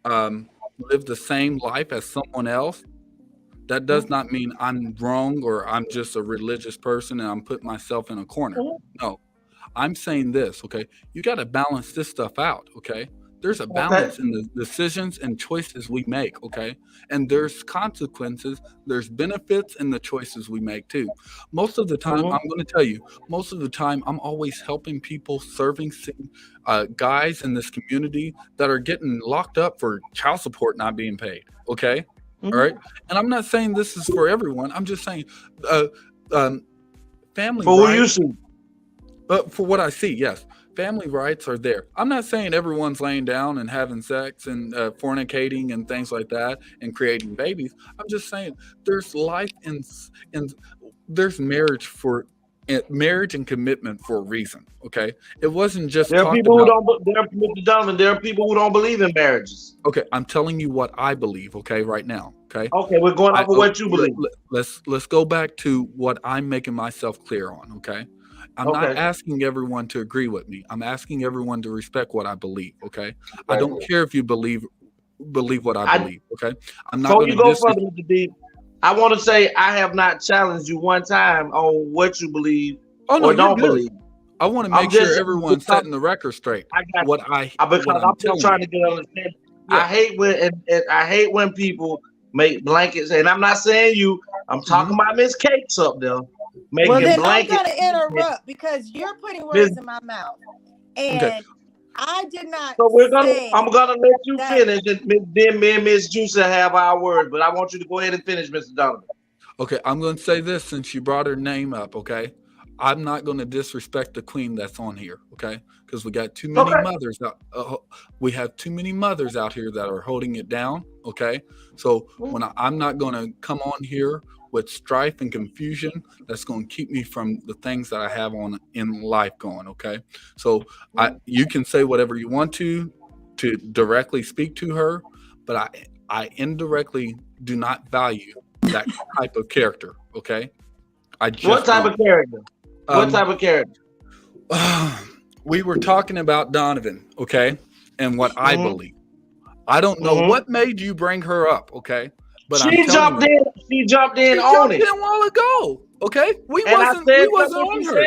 live the same life as someone else, that does not mean I'm wrong or I'm just a religious person and I'm putting myself in a corner. No, I'm saying this, okay? You got to balance this stuff out, okay? There's a balance in the decisions and choices we make, okay? And there's consequences, there's benefits in the choices we make too. Most of the time, I'm going to tell you, most of the time, I'm always helping people, serving guys in this community that are getting locked up for child support not being paid, okay? All right? And I'm not saying this is for everyone. I'm just saying family For who you rights. see. For what I see, yes. Family rights are there. I'm not saying everyone's laying down and having sex and fornicating and things like that and creating babies. I'm just saying there's life and there's marriage and commitment for a reason. Okay, it wasn't just There are talked people who about. don't. Mr. Donovan, there are people who don't believe in marriages. Okay, I'm telling you what I believe. Okay, right now. Okay. Okay, we're going off of what you believe. Let's go back to what I'm making myself clear on. Okay. I'm not asking everyone to agree with me. I'm asking everyone to respect what I believe. Okay. I don't care if you believe what I believe. Okay. I'm not going to go further, Mr. D. I want to say I have not challenged you one time on what you believe or don't believe. I want to make sure everyone's setting the record straight. Because I'm just trying to get understanding. I hate when people make blankets, and I'm not saying you. I'm talking about Miss Cakes up there. Well, then blankets. I'm going to interrupt because you're putting words in my mouth, and I did not. So I'm gonna let you finish, and then me and Miss Juicy have our words. But I want you to go ahead and finish, Mr. Donovan. Okay, I'm going to say this since you brought her name up. Okay, I'm not going to disrespect the queen that's on here. Okay, because we got too many mothers out. We have too many mothers out here that are holding it down. Okay, so when I'm not going to come on here with strife and confusion that's going to keep me from the things that I have on in life going. Okay, so you can say whatever you want to directly speak to her, but I indirectly do not value that type of character. Okay, what type of character? What type of character? We were talking about Donovan, okay, and what I believe. I don't know what made you bring her up, okay. But she jumped in. She jumped in on it a while ago. Okay, we wasn't on her.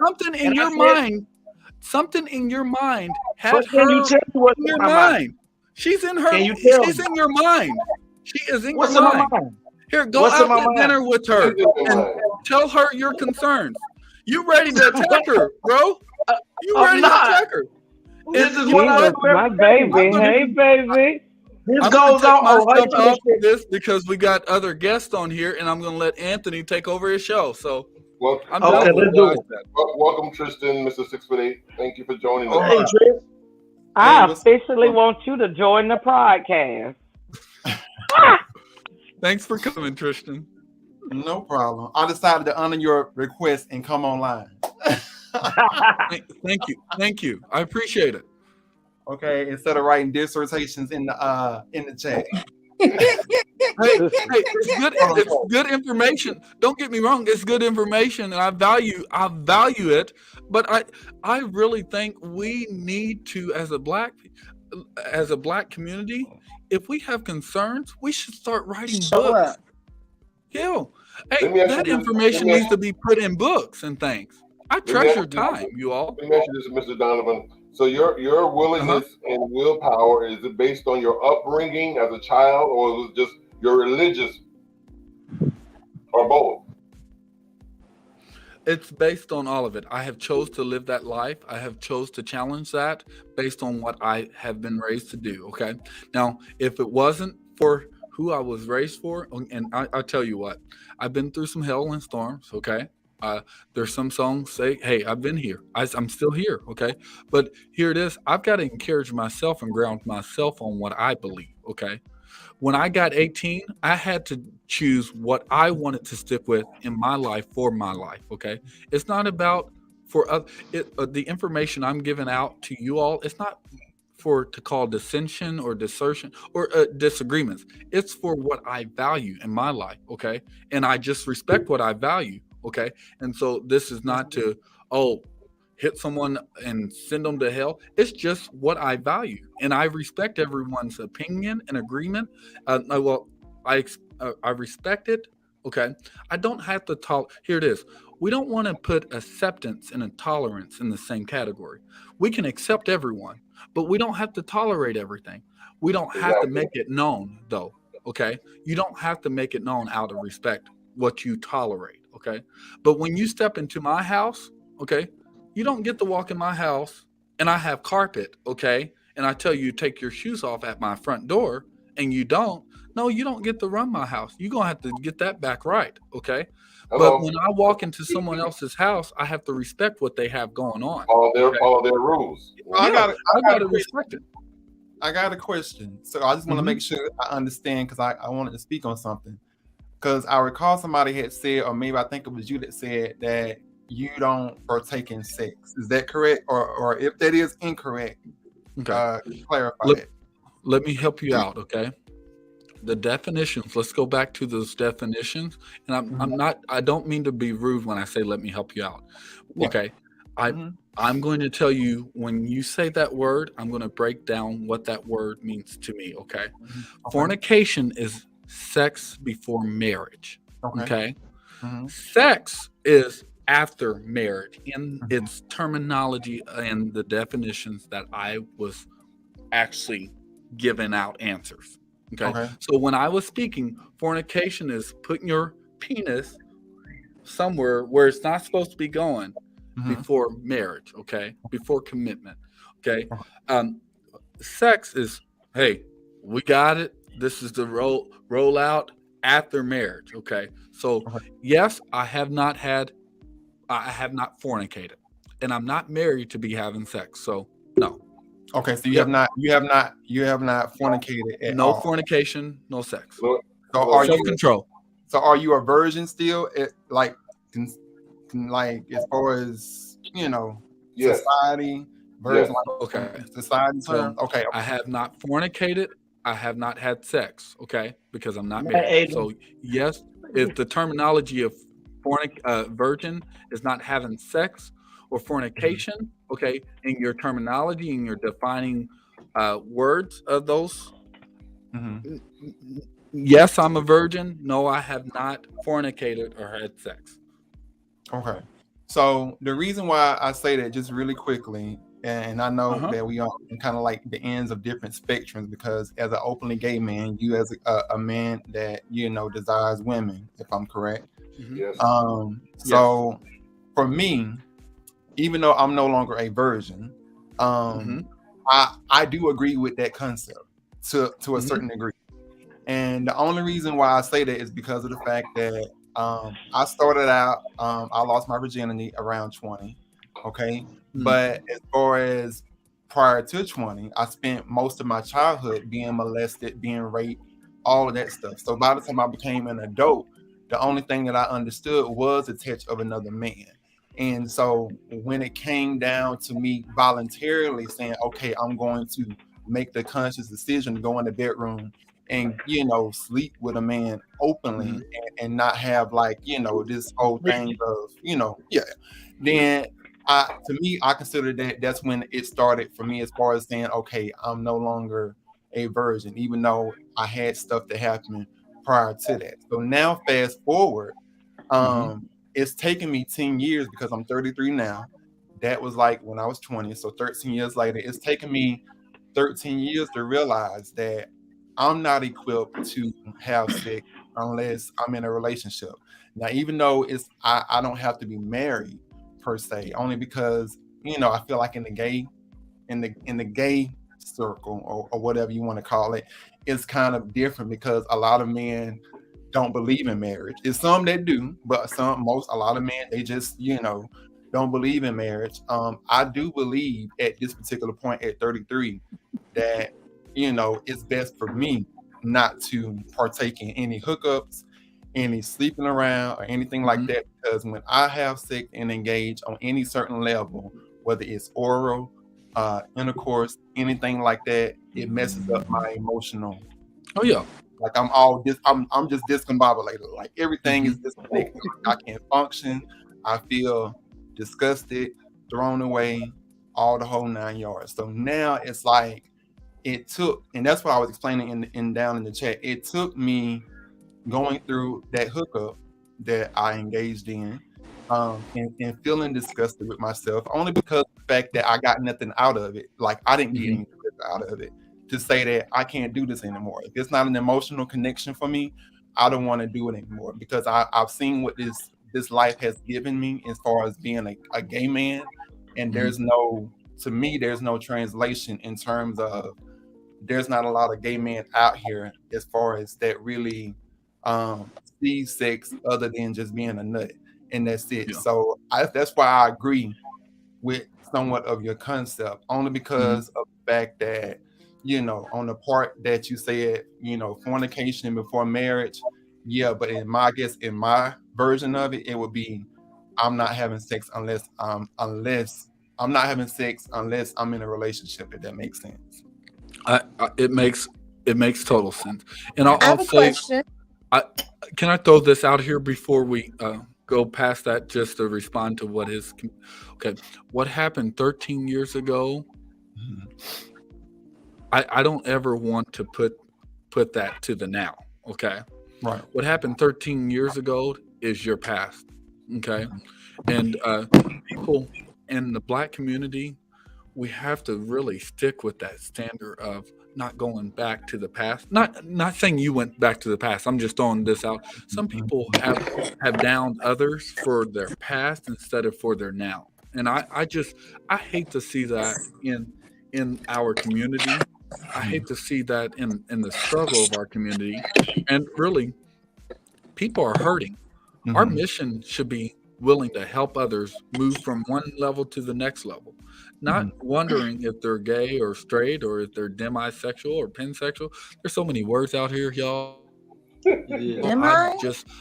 Something in your mind had her in your mind. She's in her. She's in your mind. She is in your mind. Here, go out to dinner with her and tell her your concerns. You ready to attack her, bro? You ready to attack her? This is what my baby. Hey, baby. This goes on this because we got other guests on here, and I'm going to let Anthony take over his show. So, welcome, Tristan, Mr. 6'8". Thank you for joining us. Hey, Tris. I officially want you to join the podcast. Thanks for coming, Tristan. No problem. I decided to honor your request and come online. Thank you. I appreciate it. Okay, instead of writing dissertations in the chat. It's good information. Don't get me wrong, it's good information, and I value it. But I really think we need to, as a black community, if we have concerns, we should start writing books. Yeah. Hey, that information needs to be put in books and things. I treasure time, you all. Let me ask you this, Mr. Donovan. So your willingness and willpower, is it based on your upbringing as a child, or is it just your religious, or both? It's based on all of it. I have chose to live that life. I have chose to challenge that based on what I have been raised to do. Okay. Now, if it wasn't for who I was raised for, and I'll tell you what, I've been through some hell and storms. Okay. There's some songs say, hey, I've been here. I'm still here. Okay. But here it is. I've got to encourage myself and ground myself on what I believe. Okay. When I got 18, I had to choose what I wanted to stick with in my life for my life. Okay. It's not about the information I'm giving out to you all. It's not to call dissension or desertion or disagreements. It's for what I value in my life. Okay. And I just respect what I value. Okay. And so this is not to, hit someone and send them to hell. It's just what I value. And I respect everyone's opinion and agreement. I respect it. Okay. I don't have to here it is. We don't want to put acceptance and intolerance in the same category. We can accept everyone, But we don't have to tolerate everything. We don't have to make it known, though. Okay, you don't have to make it known out of respect what you tolerate. Okay, but when you step into my house, okay, you don't get to walk in my house and I have carpet, okay, and I tell you to take your shoes off at my front door and you don't. No, you don't get to run my house. You're gonna have to get that back right, okay? But when I walk into someone else's house, I have to respect what they have going on. Follow their rules. I got to respect it. I got a question. So I just want to make sure I understand, because I wanted to speak on something. Because I recall somebody had said, or maybe I think it was you that said that you don't partake in sex. Is that correct? Or if that is incorrect, clarify that. Let me help you out, okay? The definitions. Let's go back to those definitions. And I don't mean to be rude when I say let me help you out. Yeah. Okay. I'm going to tell you, when you say that word, I'm going to break down what that word means to me, okay? Fornication is sex before marriage. Okay. Sex is after marriage in its terminology and the definitions that I was actually giving out answers. Okay. So when I was speaking, fornication is putting your penis somewhere where it's not supposed to be going before marriage, okay? Before commitment, okay? Sex is, hey, we got it. This is the roll out after marriage, okay? So yes, I have not fornicated, and I'm not married to be having sex, so no. Okay, so you have not fornicated at all. No fornication, no sex. So are you self-control? So are you a virgin still? Like as far as society, virgin, society terms. Okay. I have not fornicated. I have not had sex. Okay, because I'm not married. So yes, if the terminology of virgin is not having sex or fornication, okay, in your terminology and your defining words of those, yes, I'm a virgin. No, I have not fornicated or had sex. Okay. So the reason why I say that, just really quickly, and I know that we are kind of like the ends of different spectrums, because as an openly gay man, you as a man that desires women, if I'm correct. Yes. So for me, even though I'm no longer a virgin, I do agree with that concept to a certain degree. And the only reason why I say that is because of the fact that I started out, I lost my virginity around 20. Okay. But as far as prior to 20, I spent most of my childhood being molested, being raped, all of that stuff. So by the time I became an adult, the only thing that I understood was the touch of another man. And so when it came down to me voluntarily saying, okay, I'm going to make the conscious decision to go in the bedroom and, sleep with a man openly and not have this whole thing of, then to me, I consider that's when it started for me, as far as saying, okay, I'm no longer a virgin, even though I had stuff that happened prior to that. So now fast forward, it's taken me 10 years, because I'm 33 now. That was like when I was 20. So 13 years later, it's taken me 13 years to realize that I'm not equipped to have sex unless I'm in a relationship. Now, even though I don't have to be married per se, only because, I feel like in the gay circle or whatever you want to call it, it's kind of different, because a lot of men don't believe in marriage. It's some that do, but a lot of men, they just, don't believe in marriage. I do believe at this particular point at 33 that, it's best for me not to partake in any hookups, any sleeping around or anything like that, because when I have sex and engage on any certain level, whether it's oral, intercourse, anything like that, it messes up my emotional. Oh yeah. Like I'm just discombobulated. Like everything is disconnected. I can't function. I feel disgusted, thrown away, all the whole 9 yards. So now it's like it took, and that's what I was explaining in down in the chat. It took me going through that hookup that I engaged in, and feeling disgusted with myself only because of the fact that I got nothing out of it. Like I didn't get anything out of it to say that I can't do this anymore. If it's not an emotional connection for me, I don't want to do it anymore because I've seen what this life has given me as far as being a gay man, and there's no translation in terms of there's not a lot of gay men out here as far as that really see sex other than just being a nut, and that's it. So that's why I agree with somewhat of your concept, only because of the fact that, on the part that you said, fornication before marriage, but in my version of it, it would be I'm not having sex unless I'm in a relationship, if that makes sense. It makes total sense. And I have I'll a say, question. can I throw this out here before we go past that, just to respond to what is okay? What happened 13 years ago? I don't ever want to put that to the now. Okay, right. What happened 13 years ago is your past. Okay, and people in the Black community, we have to really stick with that standard of not going back to the past. Not saying you went back to the past. I'm just throwing this out. Some people have downed others for their past instead of for their now. And I hate to see that in our community. I hate to see that in the struggle of our community. And really, people are hurting. Our mission should be willing to help others move from one level to the next level, not wondering if they're gay or straight or if they're demisexual or pansexual. There's so many words out here, y'all. Am I?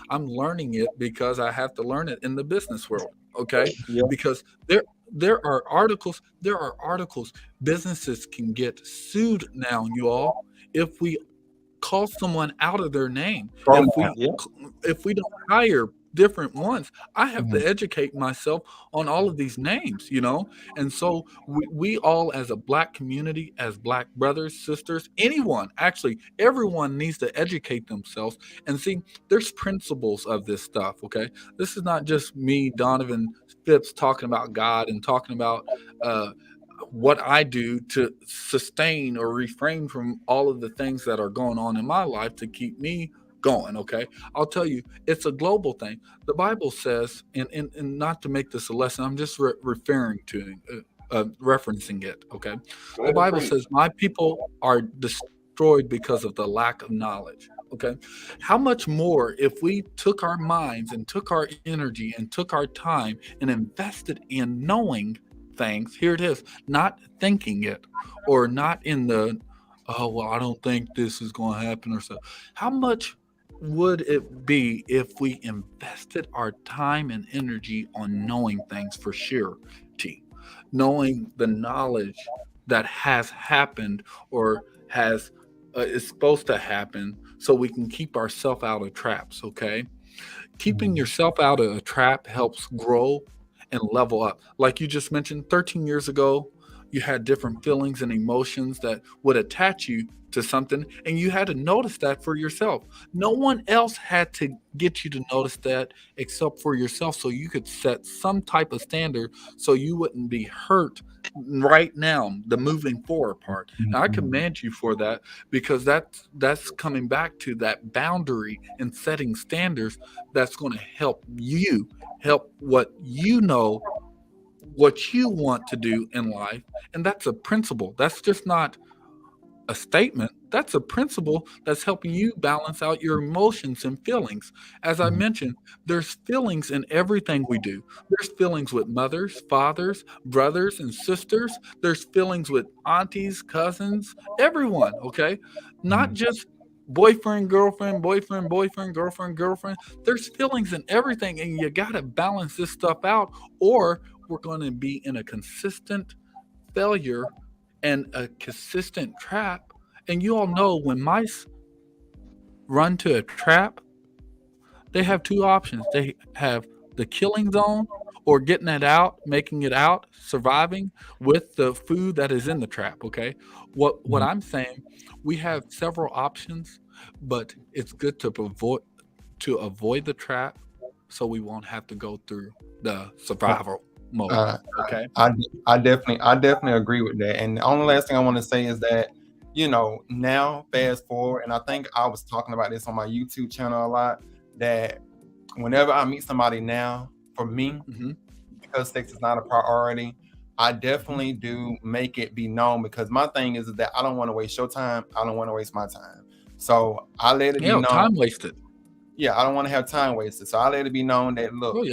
I'm learning it because I have to learn it in the business world. Okay, Yeah. because there are articles. Businesses can get sued now, you all, if we call someone out of their name. If we don't hire different ones, I have to educate myself on all of these names, and so we all, as a Black community, as Black brothers, sisters, everyone needs to educate themselves and see there's principles of this stuff. Okay, this is not just me, Donovan Phipps, talking about God and talking about what I do to sustain or refrain from all of the things that are going on in my life to keep me going. Okay, I'll tell you, it's a global thing. The Bible says, and not to make this a lesson, I'm just referring to referencing it. Okay, the Bible says, my people are destroyed because of the lack of knowledge. Okay, how much more if we took our minds and took our energy and took our time and invested in knowing things? Here it is, not thinking it, or not in the, oh well, I don't think this is going to happen or so. How much would it be if we invested our time and energy on knowing things for surety, knowing the knowledge that has happened or has is supposed to happen, so we can keep ourselves out of traps? Okay, keeping yourself out of a trap helps grow and level up. Like you just mentioned, 13 years ago, you had different feelings and emotions that would attach you to something, and you had to notice that for yourself. No one else had to get you to notice that except for yourself, so you could set some type of standard so you wouldn't be hurt right now, the moving forward part. And I commend you for that, because that's coming back to that boundary and setting standards that's going to help you help what you know, what you want to do in life. And that's a principle. That's just not a statement. That's a principle that's helping you balance out your emotions and feelings. As I mentioned, there's feelings in everything we do. There's feelings with mothers, fathers, brothers, and sisters. There's feelings with aunties, cousins, everyone, okay? Not just boyfriend, girlfriend, boyfriend, boyfriend, girlfriend, girlfriend. There's feelings in everything, and you got to balance this stuff out, or we're going to be in a consistent failure and a consistent trap. And you all know, when mice run to a trap, they have two options. They have the killing zone, or getting it out, making it out, surviving with the food that is in the trap. Okay, what I'm saying, we have several options, but it's good to avoid the trap so we won't have to go through the survival mode. Okay. I definitely agree with that. And the only last thing I want to say is that, now fast forward, and I think I was talking about this on my YouTube channel a lot, that whenever I meet somebody now, for me, because sex is not a priority, I definitely do make it be known, because my thing is that I don't want to waste your time. I don't want to waste my time. So I let it be known. Time wasted. Yeah, I don't want to have time wasted. So I let it be known that, look,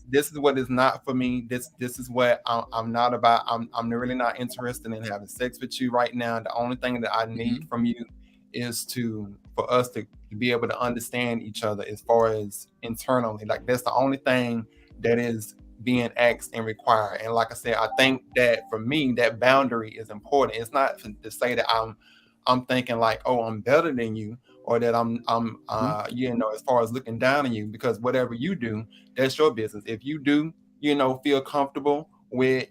this is what is not for me. This is what I'm not about. I'm really not interested in having sex with you right now. The only thing that I need from you is for us to be able to understand each other as far as internally. Like, that's the only thing that is being asked and required. And like I said, I think that for me, that boundary is important. It's not to say that I'm thinking like, oh, I'm better than you, or that I'm as far as looking down on you, because whatever you do, that's your business. If you do, feel comfortable with,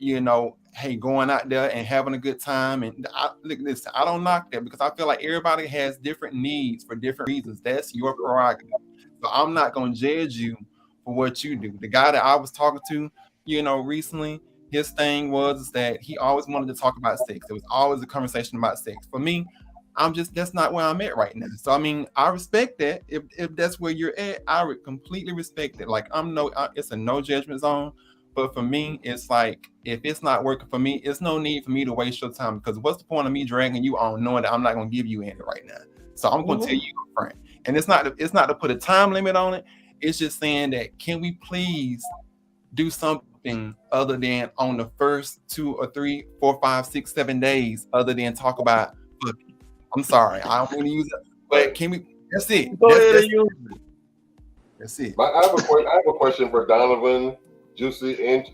hey, going out there and having a good time, and listen, I don't knock that, because I feel like everybody has different needs for different reasons. That's your prerogative. So I'm not going to judge you for what you do. The guy that I was talking to, recently, his thing was that he always wanted to talk about sex. There was always a conversation about sex. For me, that's not where I'm at right now. So, I mean, I respect that. If that's where you're at, I would completely respect it. Like, it's a no judgment zone. But for me, it's like, if it's not working for me, it's no need for me to waste your time, because what's the point of me dragging you on knowing that I'm not going to give you any right now? So I'm going to tell you up front. And it's not to put a time limit on it. It's just saying that, can we please do something other than on the first 2 or 3, 4, 5, 6, 7 days, other than talk about fucking. I'm sorry, I don't want to use it, but can we? That's it. Go ahead and use it. That's it. I have a question for Donovan, Juicy, and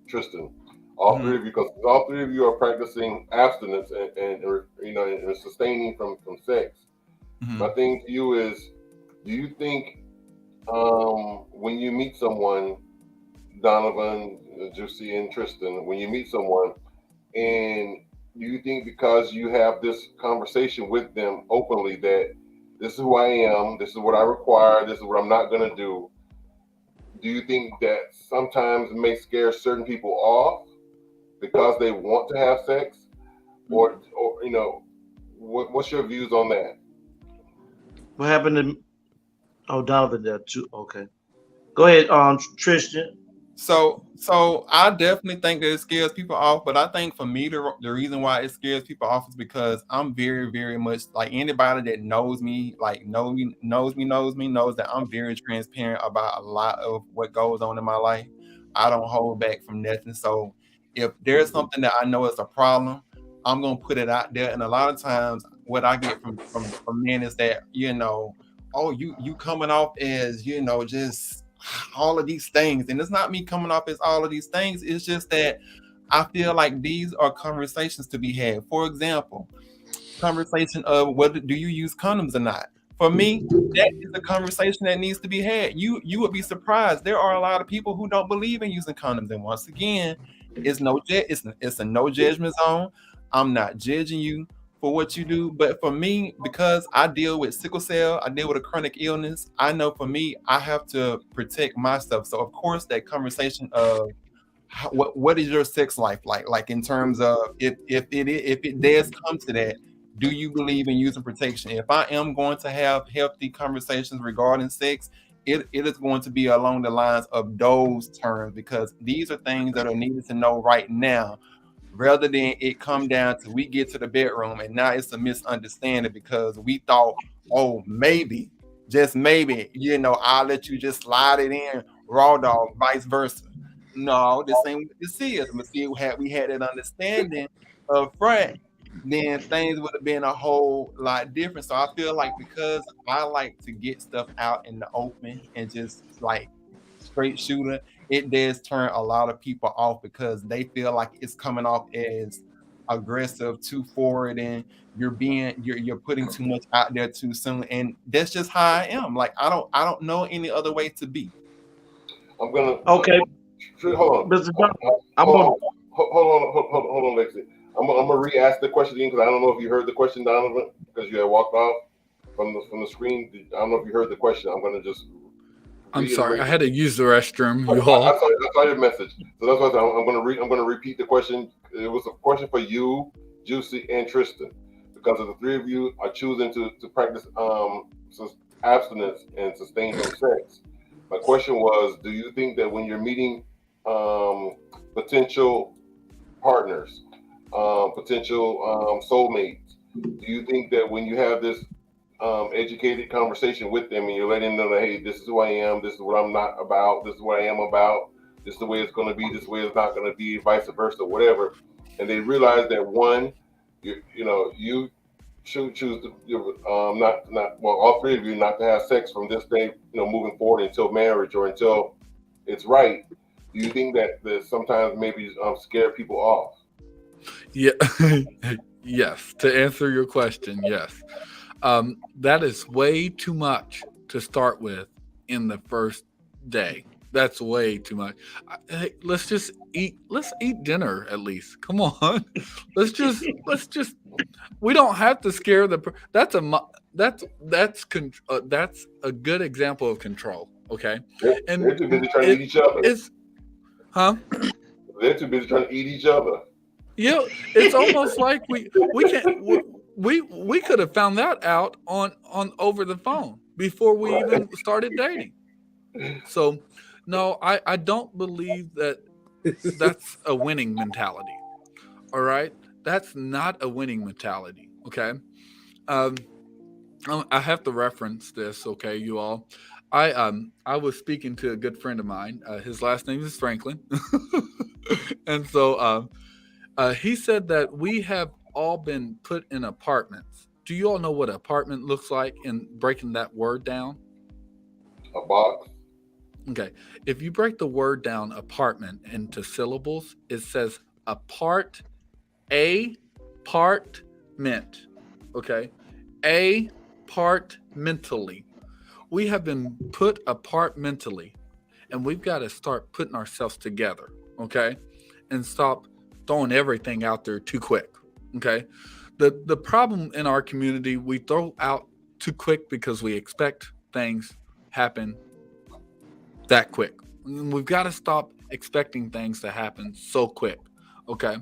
Tristan. All three of you, because all three of you are practicing abstinence and sustaining from sex. My thing to you is, do you think when you meet someone, Donovan, Juicy, and Tristan, when you meet someone, and do you think because you have this conversation with them openly that this is who I am, this is what I require, this is what I'm not going to do you think that sometimes it may scare certain people off because they want to have sex? Or what's your views on that? What happened to Donovan there too? Okay. Go ahead, Tristan. So I definitely think that it scares people off, but I think for me, the reason why it scares people off is because I'm very, very much like, anybody that knows me, knows that I'm very transparent about a lot of what goes on in my life. I don't hold back from nothing. So if there's something that I know is a problem, I'm gonna put it out there. And a lot of times, what I get from men is that, oh, you coming off as, just all of these things. And it's not me coming off as all of these things. It's just that I feel like these are conversations to be had. For example, conversation of whether do you use condoms or not. For me, that is a conversation that needs to be had. You would be surprised. There are a lot of people who don't believe in using condoms. And once again, it's a no judgment zone. I'm not judging you for what you do, but for me, because I deal with sickle cell, I deal with a chronic illness, I know for me, I have to protect myself. So of course, that conversation of what is your sex life like in terms of if it does come to that, do you believe in using protection? If I am going to have healthy conversations regarding sex, it is going to be along the lines of those terms, because these are things that are needed to know right now, rather than it come down to we get to the bedroom and now it's a misunderstanding because we thought, oh, maybe, just maybe, I'll let you just slide it in raw dog, vice versa. No, this ain't what this is. But see, we had that understanding up front, then things would have been a whole lot different. So I feel like, because I like to get stuff out in the open and just like straight shooter, it does turn a lot of people off because they feel like it's coming off as aggressive, too forward, and you're putting too much out there too soon. And that's just how I am. Like, I don't know any other way to be. I'm gonna okay. Hold on, Mr. Hold on, Lexi. I'm gonna re-ask the question again, because I don't know if you heard the question, Donovan, because you had walked off from the screen. I don't know if you heard the question. I'm gonna just I'm sorry, reiterate. I had to use the restroom, you I all. saw your message. So that's what I'm going to repeat the question. It was a question for you, Juicy, and Tristan, because of the three of you are choosing to practice abstinence and sustain no sex. My question was, do you think that when you're meeting potential partners, potential soulmates, do you think that when you have this educated conversation with them and you're letting them know, hey, this is who I am, this is what I'm not about, this is what I am about, this is the way it's going to be, this is the way it's not going to be, vice versa, whatever, and they realize that one, you should choose to, all three of you not to have sex from this day, moving forward until marriage or until it's right. Do you think that sometimes maybe scare people off? Yeah. Yes. To answer your question, yes. That is way too much to start with in the first day. That's way too much. Hey, let's just eat. Let's eat dinner at least. Come on. Let's just. We don't have to scare the. That's a good example of control. Okay. And they're too busy trying to eat each other. Huh? They're too busy trying to eat each other. Yeah, it's almost like we could have found that out on over the phone before we even started dating. So, no, I don't believe that that's a winning mentality. All right, that's not a winning mentality. Okay, I have to reference this. Okay, you all. I was speaking to a good friend of mine. His last name is Franklin, and so he said that we have all been put in apartments. Do you all know what an apartment looks like in breaking that word down? A box. Okay. If you break the word down apartment into syllables, it says apart, a-part-ment. Okay. A-part mentally. We have been put apart mentally, and we've got to start putting ourselves together. Okay. And stop throwing everything out there too quick. Okay. The problem in our community, we throw out too quick because we expect things happen that quick. We've got to stop expecting things to happen so quick. Okay.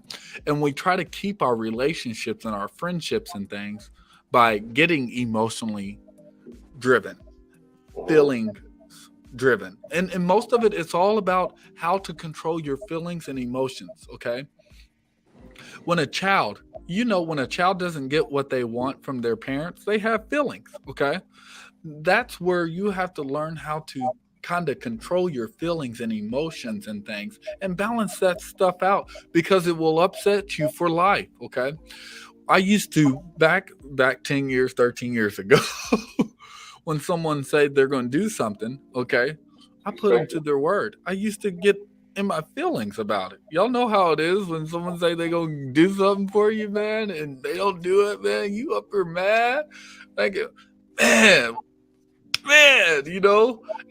And we try to keep our relationships and our friendships and things by getting emotionally driven, feeling driven. And most of it, it's all about how to control your feelings and emotions. Okay. When a child doesn't get what they want from their parents, they have feelings. Okay. That's where you have to learn how to kind of control your feelings and emotions and things and balance that stuff out, because it will upset you for life. Okay. I used to back 10 years, 13 years ago, when someone said they're going to do something, okay, I put them to their word. I used to get in my feelings about it. Y'all know how it is when someone say they're going to do something for you, man, and they don't do it, man. You up there mad. Like, man,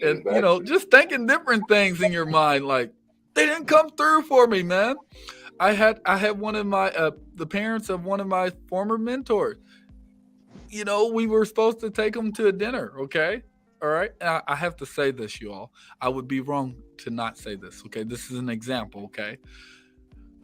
and, just thinking different things in your mind. Like, they didn't come through for me, man. I had one of my, the parents of one of my former mentors. We were supposed to take them to a dinner, okay? All right? I have to say this, you all. I would be wrong to not say this, okay? This is an example, okay?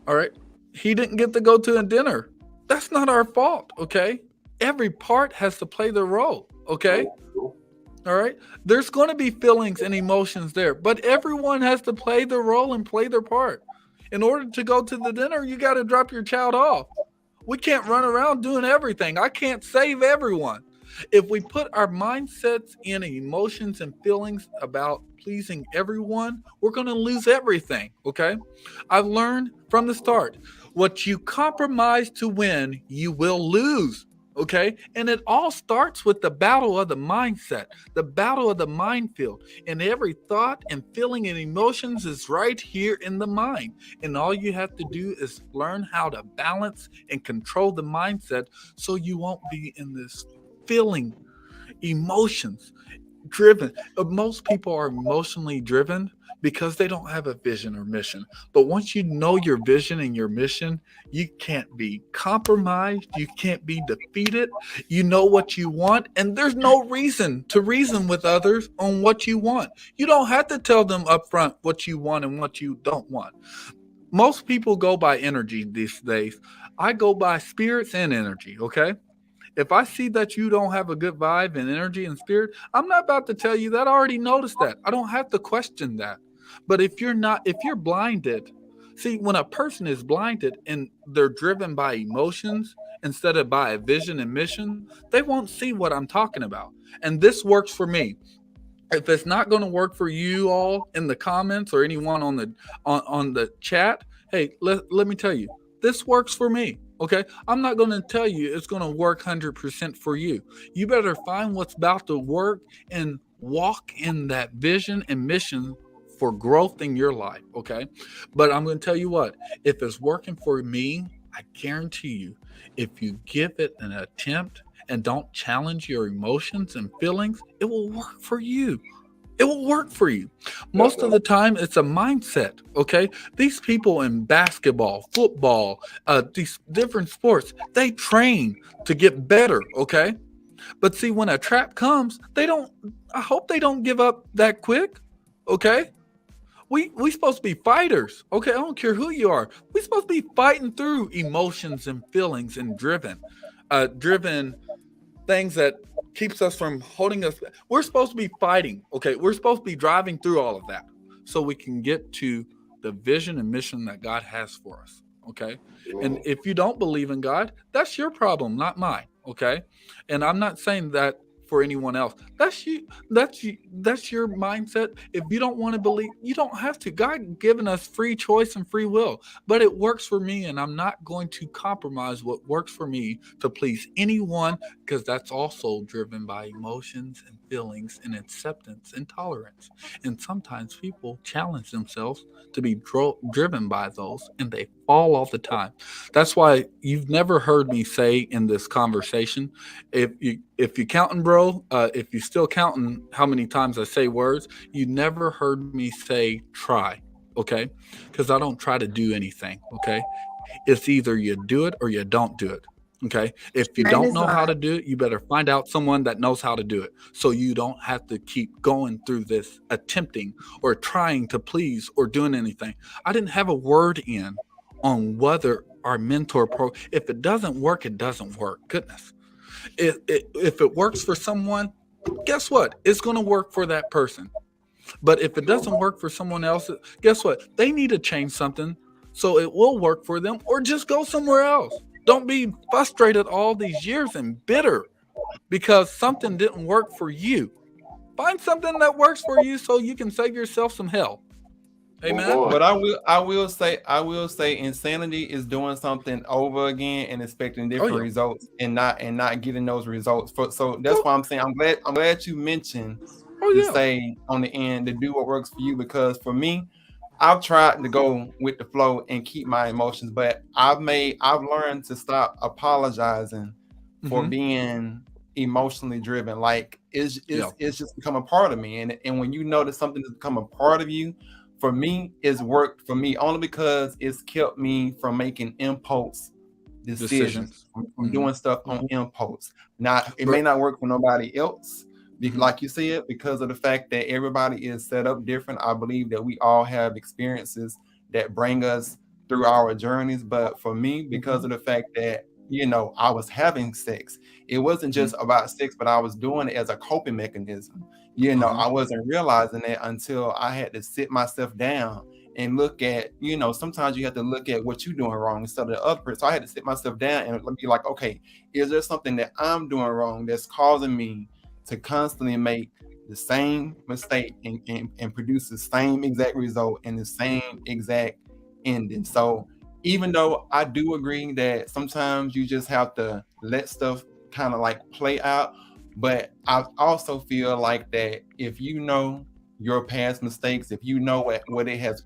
All right? He didn't get to go to a dinner. That's not our fault, okay? Every part has to play their role, okay? All right? There's going to be feelings and emotions there, but everyone has to play their role and play their part. In order to go to the dinner, you got to drop your child off. We can't run around doing everything. I can't save everyone. If we put our mindsets in emotions and feelings about pleasing everyone, we're going to lose everything, okay? I've learned from the start, what you compromise to win, you will lose. Okay. And it all starts with the battle of the mindset, the battle of the minefield. And every thought and feeling and emotions is right here in the mind. And all you have to do is learn how to balance and control the mindset so you won't be in this feeling emotions. driven. Most people are emotionally driven because they don't have a vision or mission. But once you know your vision and your mission, you can't be compromised. You can't be defeated. You know what you want, and there's no reason to reason with others on what you want. You don't have to tell them up front what you want and what you don't want. Most people go by energy these days. I go by spirits and energy, okay? If I see that you don't have a good vibe and energy and spirit, I'm not about to tell you that. I already noticed that. I don't have to question that. But if you're blinded, see, when a person is blinded and they're driven by emotions instead of by a vision and mission, they won't see what I'm talking about. And this works for me. If it's not going to work for you all in the comments or anyone on the chat, hey, let me tell you, this works for me. Okay, I'm not going to tell you it's going to work 100% for you. You better find what's about to work and walk in that vision and mission for growth in your life. Okay, but I'm going to tell you what, if it's working for me, I guarantee you, if you give it an attempt and don't challenge your emotions and feelings, it will work for you. It will work for you. Most of the time, it's a mindset, okay? These people in basketball, football, these different sports, they train to get better, okay? But see, when a trap comes, I hope they don't give up that quick, okay? We supposed to be fighters, okay? I don't care who you are. We supposed to be fighting through emotions and feelings and driven things that keeps us from holding us. We're supposed to be fighting, okay? We're supposed to be driving through all of that so we can get to the vision and mission that God has for us, okay? And if you don't believe in God, that's your problem, not mine, okay? And I'm not saying that for anyone else. That's your mindset. If you don't want to believe, you don't have to. God given us free choice and free will, but it works for me, and I'm not going to compromise what works for me to please anyone, because that's also driven by emotions and feelings and acceptance and tolerance. And sometimes people challenge themselves to be driven by those, and they fall all the time. That's why you've never heard me say in this conversation, if you counting, bro, if you still counting how many times I say words, you never heard me say try, okay? Because I don't try to do anything, okay? It's either you do it or you don't do it, okay? If you don't know how to do it, you better find out someone that knows how to do it, so you don't have to keep going through this attempting or trying to please or doing anything. I didn't have a word in on whether our mentor if it doesn't work, it doesn't work. Goodness. If it works for someone, guess what? It's going to work for that person. But if it doesn't work for someone else, guess what? They need to change something so it will work for them, or just go somewhere else. Don't be frustrated all these years and bitter because something didn't work for you. Find something that works for you so you can save yourself some hell. Amen. But I will say insanity is doing something over again and expecting different results and not getting those results. So that's why I'm saying I'm glad you mentioned to say on the end to do what works for you, because for me, I've tried to go with the flow and keep my emotions, but I've learned to stop apologizing for being emotionally driven. Like it's just become a part of me. And when you notice something has become a part of you, for me, it's worked for me only because it's kept me from making impulse decisions. From doing stuff on impulse. Now, it may not work for nobody else, like you said, because of the fact that everybody is set up different. I believe that we all have experiences that bring us through our journeys. But for me, because of the fact that, I was having sex, it wasn't just about sex, but I was doing it as a coping mechanism. I wasn't realizing that until I had to sit myself down and look at, sometimes you have to look at what you're doing wrong instead of the other person. So I had to sit myself down and be like, okay, is there something that I'm doing wrong that's causing me to constantly make the same mistake and produce the same exact result and the same exact ending? So even though I do agree that sometimes you just have to let stuff kind of like play out, but I also feel like that if you know your past mistakes, if you know what it has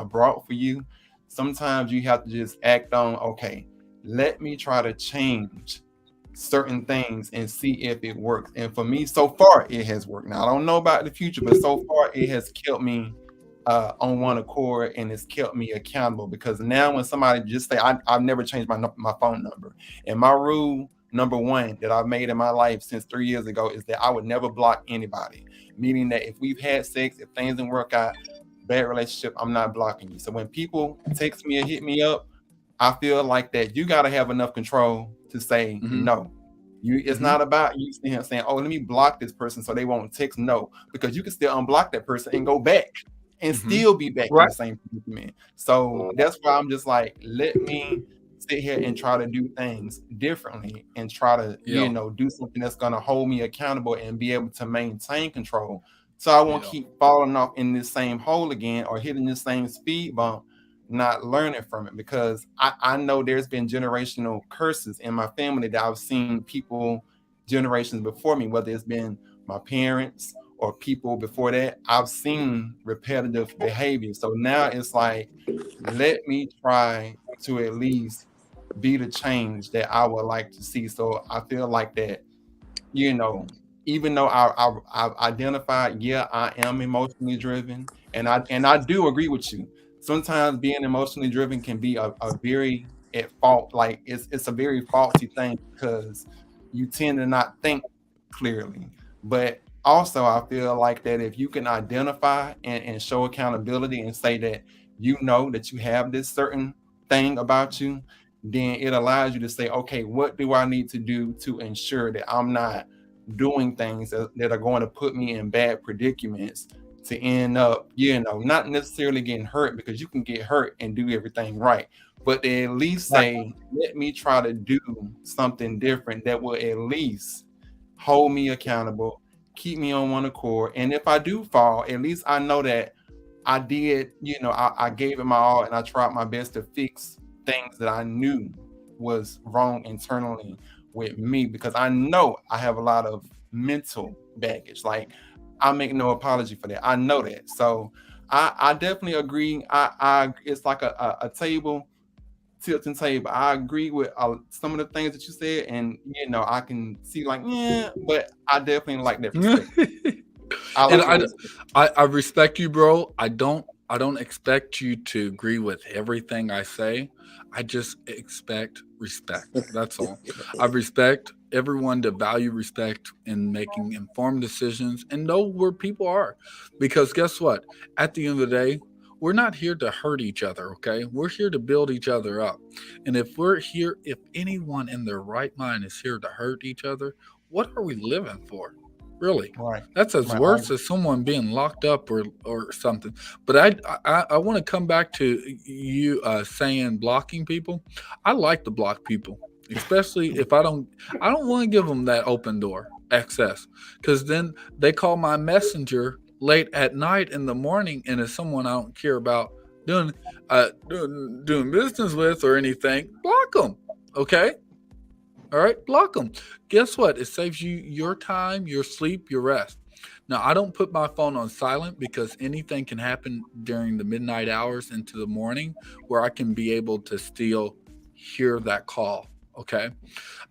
brought for you, sometimes you have to just act on, okay, let me try to change certain things and see if it works. And for me, so far, it has worked. Now, I don't know about the future, but so far, it has kept me on one accord, and it's kept me accountable. Because now when somebody just say, I've never changed my phone number, and my rule number one that I've made in my life since 3 years ago is that I would never block anybody, meaning that if we've had sex, if things didn't work out, bad relationship, I'm not blocking you. So when people text me or hit me up, I feel like that you got to have enough control to say no. It's not about you saying, oh, let me block this person so they won't text. No, because you can still unblock that person and go back and still be back in the same predicament. So that's why I'm just like, let me sit here and try to do things differently and try to, do something that's going to hold me accountable and be able to maintain control. So I won't keep falling off in this same hole again or hitting the same speed bump, not learning from it. Because I know there's been generational curses in my family that I've seen people generations before me, whether it's been my parents or people before that, I've seen repetitive behavior. So now it's like, let me try to at least be the change that I would like to see. So I feel like that, even though I've identified, I am emotionally driven, and I do agree with you. Sometimes being emotionally driven can be a very at fault, like it's a very faulty thing because you tend to not think clearly. But also, I feel like that if you can identify and show accountability and say that you know that you have this certain thing about you, then it allows you to say, okay, what do I need to do to ensure that I'm not doing things that are going to put me in bad predicaments to end up, not necessarily getting hurt, because you can get hurt and do everything right. But they at least say, let me try to do something different that will at least hold me accountable, keep me on one accord. And if I do fall, at least I know that I did, I gave it my all and I tried my best to fix things that I knew was wrong internally with me, because I know I have a lot of mental baggage. Like, I make no apology for that. I know that. So I definitely agree. I it's like a tilting table. I agree with some of the things that you said, and I can see like, but I definitely like that perspective. I respect you, bro. I don't expect you to agree with everything I say. I just expect respect. That's all. I respect everyone to value respect in making informed decisions and know where people are. Because guess what? At the end of the day, we're not here to hurt each other, okay? We're here to build each other up. And if anyone in their right mind is here to hurt each other, what are we living for? Really? Right. That's as worse as someone being locked up or something. But I want to come back to you saying blocking people. I like to block people, especially if I don't want to give them that open door access, because then they call my messenger late at night in the morning, and it's someone I don't care about doing business with or anything. Block them, okay? All right, block them. Guess what? It saves you your time, your sleep, your rest. Now, I don't put my phone on silent because anything can happen during the midnight hours into the morning where I can be able to still hear that call. Okay.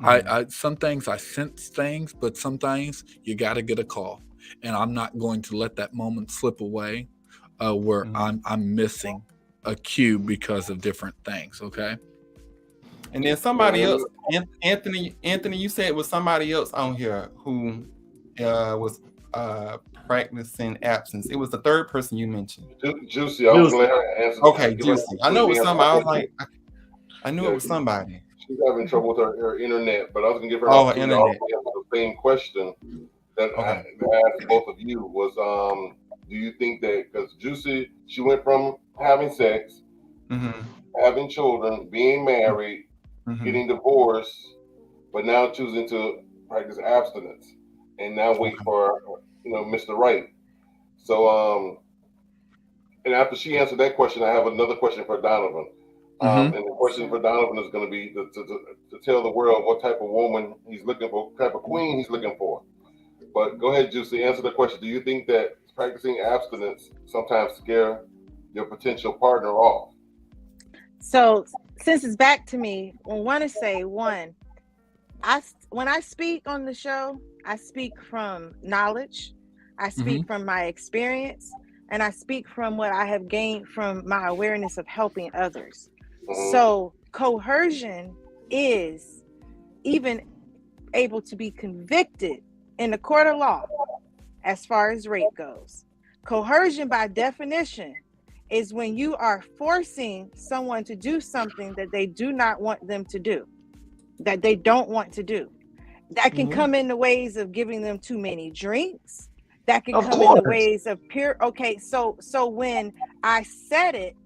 I some things I sense things, but some things you got to get a call, and I'm not going to let that moment slip away where I'm missing a cue because of different things. Okay. And then somebody else, Anthony, you said it was somebody else on here who was practicing abstinence. It was the third person you mentioned. Juicy. I was going to let her answer. Okay, Juicy. I know it was somebody. I was like, I knew it was somebody. She's having trouble with her internet, but I was going to give her the same question that I asked both of you was, do you think that, because Juicy, she went from having sex, having children, being married, getting divorced, but now choosing to practice abstinence and now wait for Mr. Right. So and after she answered that question, I have another question for Donovan. And the question for Donovan is going to be to tell the world what type of woman he's looking for, what type of queen he's looking for. But go ahead, Juicy, answer the question. Do you think that practicing abstinence sometimes scare your potential partner off? So since it's back to me, I want to say, one, when I speak on the show, I speak from knowledge, I speak from my experience, and I speak from what I have gained from my awareness of helping others. So coercion is even able to be convicted in the court of law as far as rape goes. Coercion, by definition, is when you are forcing someone to do something that they do not want them to do, that they don't want to do. That can come in the ways of giving them too many drinks. That can come in the ways of so when I said it,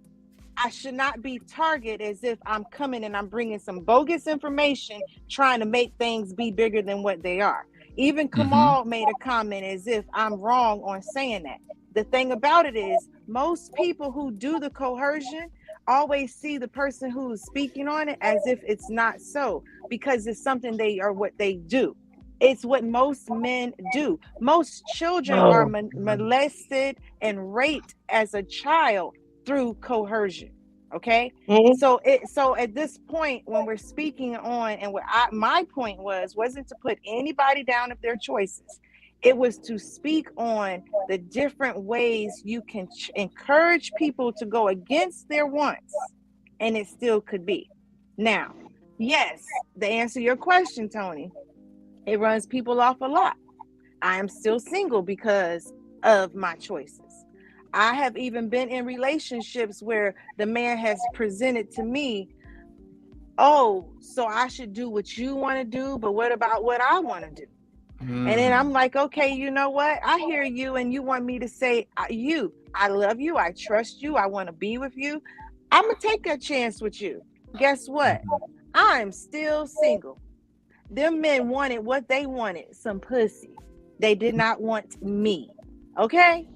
I should not be targeted as if I'm coming and I'm bringing some bogus information trying to make things be bigger than what they are. Even Kamal made a comment as if I'm wrong on saying that. The thing about it is, most people who do the coercion always see the person who's speaking on it as if it's not so, because it's something they are what they do. It's what most men do. Most children are molested and raped as a child through coercion. Okay. So at this point, when we're speaking on, and my point wasn't to put anybody down of their choices. It was to speak on the different ways you can encourage people to go against their wants, and it still could be. Now, yes, to answer your question, Tony, it runs people off a lot. I am still single because of my choices. I have even been in relationships where the man has presented to me, oh, so I should do what you want to do, but what about what I want to do? And then I'm like, okay, you know what? I hear you, and you want me to say, I love you, I trust you, I want to be with you. I'm going to take a chance with you. Guess what? I'm still single. Them men wanted what they wanted, some pussy. They did not want me. Okay?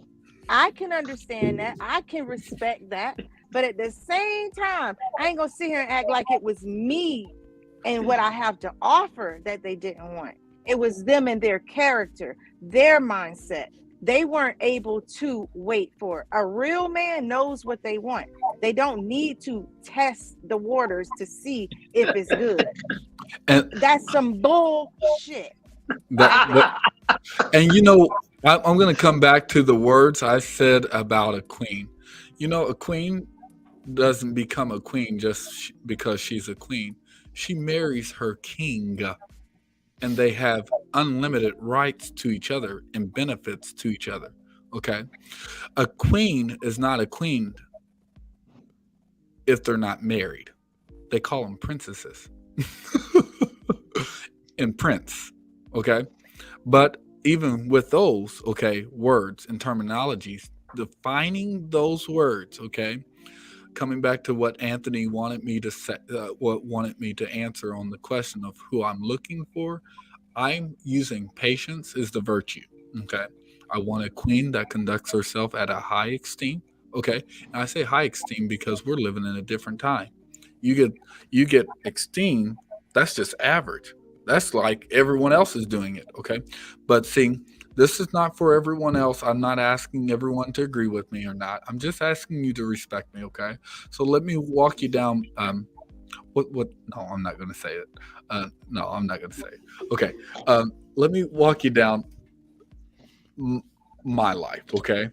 I can understand that. I can respect that. But at the same time, I ain't going to sit here and act like it was me and what I have to offer that they didn't want. It was them and their character, their mindset. They weren't able to wait for it. A real man knows what they want. They don't need to test the waters to see if it's good. And that's some bullshit. And you know, I'm going to come back to the words I said about a queen. You know, a queen doesn't become a queen just because she's a queen. She marries her king, and they have unlimited rights to each other and benefits to each other. Okay. A queen is not a queen if they're not married. They call them princesses and prince. Okay. But even with those, okay, words and terminologies, defining those words, okay, coming back to what Anthony wanted me to say, wanted me to answer on the question of who I'm looking for, I'm using patience as the virtue. Okay, I want a queen that conducts herself at a high esteem. Okay, and I say high esteem because we're living in a different time. You get esteem. That's just average. That's like everyone else is doing it. Okay, but see, this is not for everyone else. I'm not asking everyone to agree with me or not. I'm just asking you to respect me. Okay, so let me walk you down. What? No, I'm not going to say it. No, I'm not going to say it. Okay, let me walk you down my life. Okay,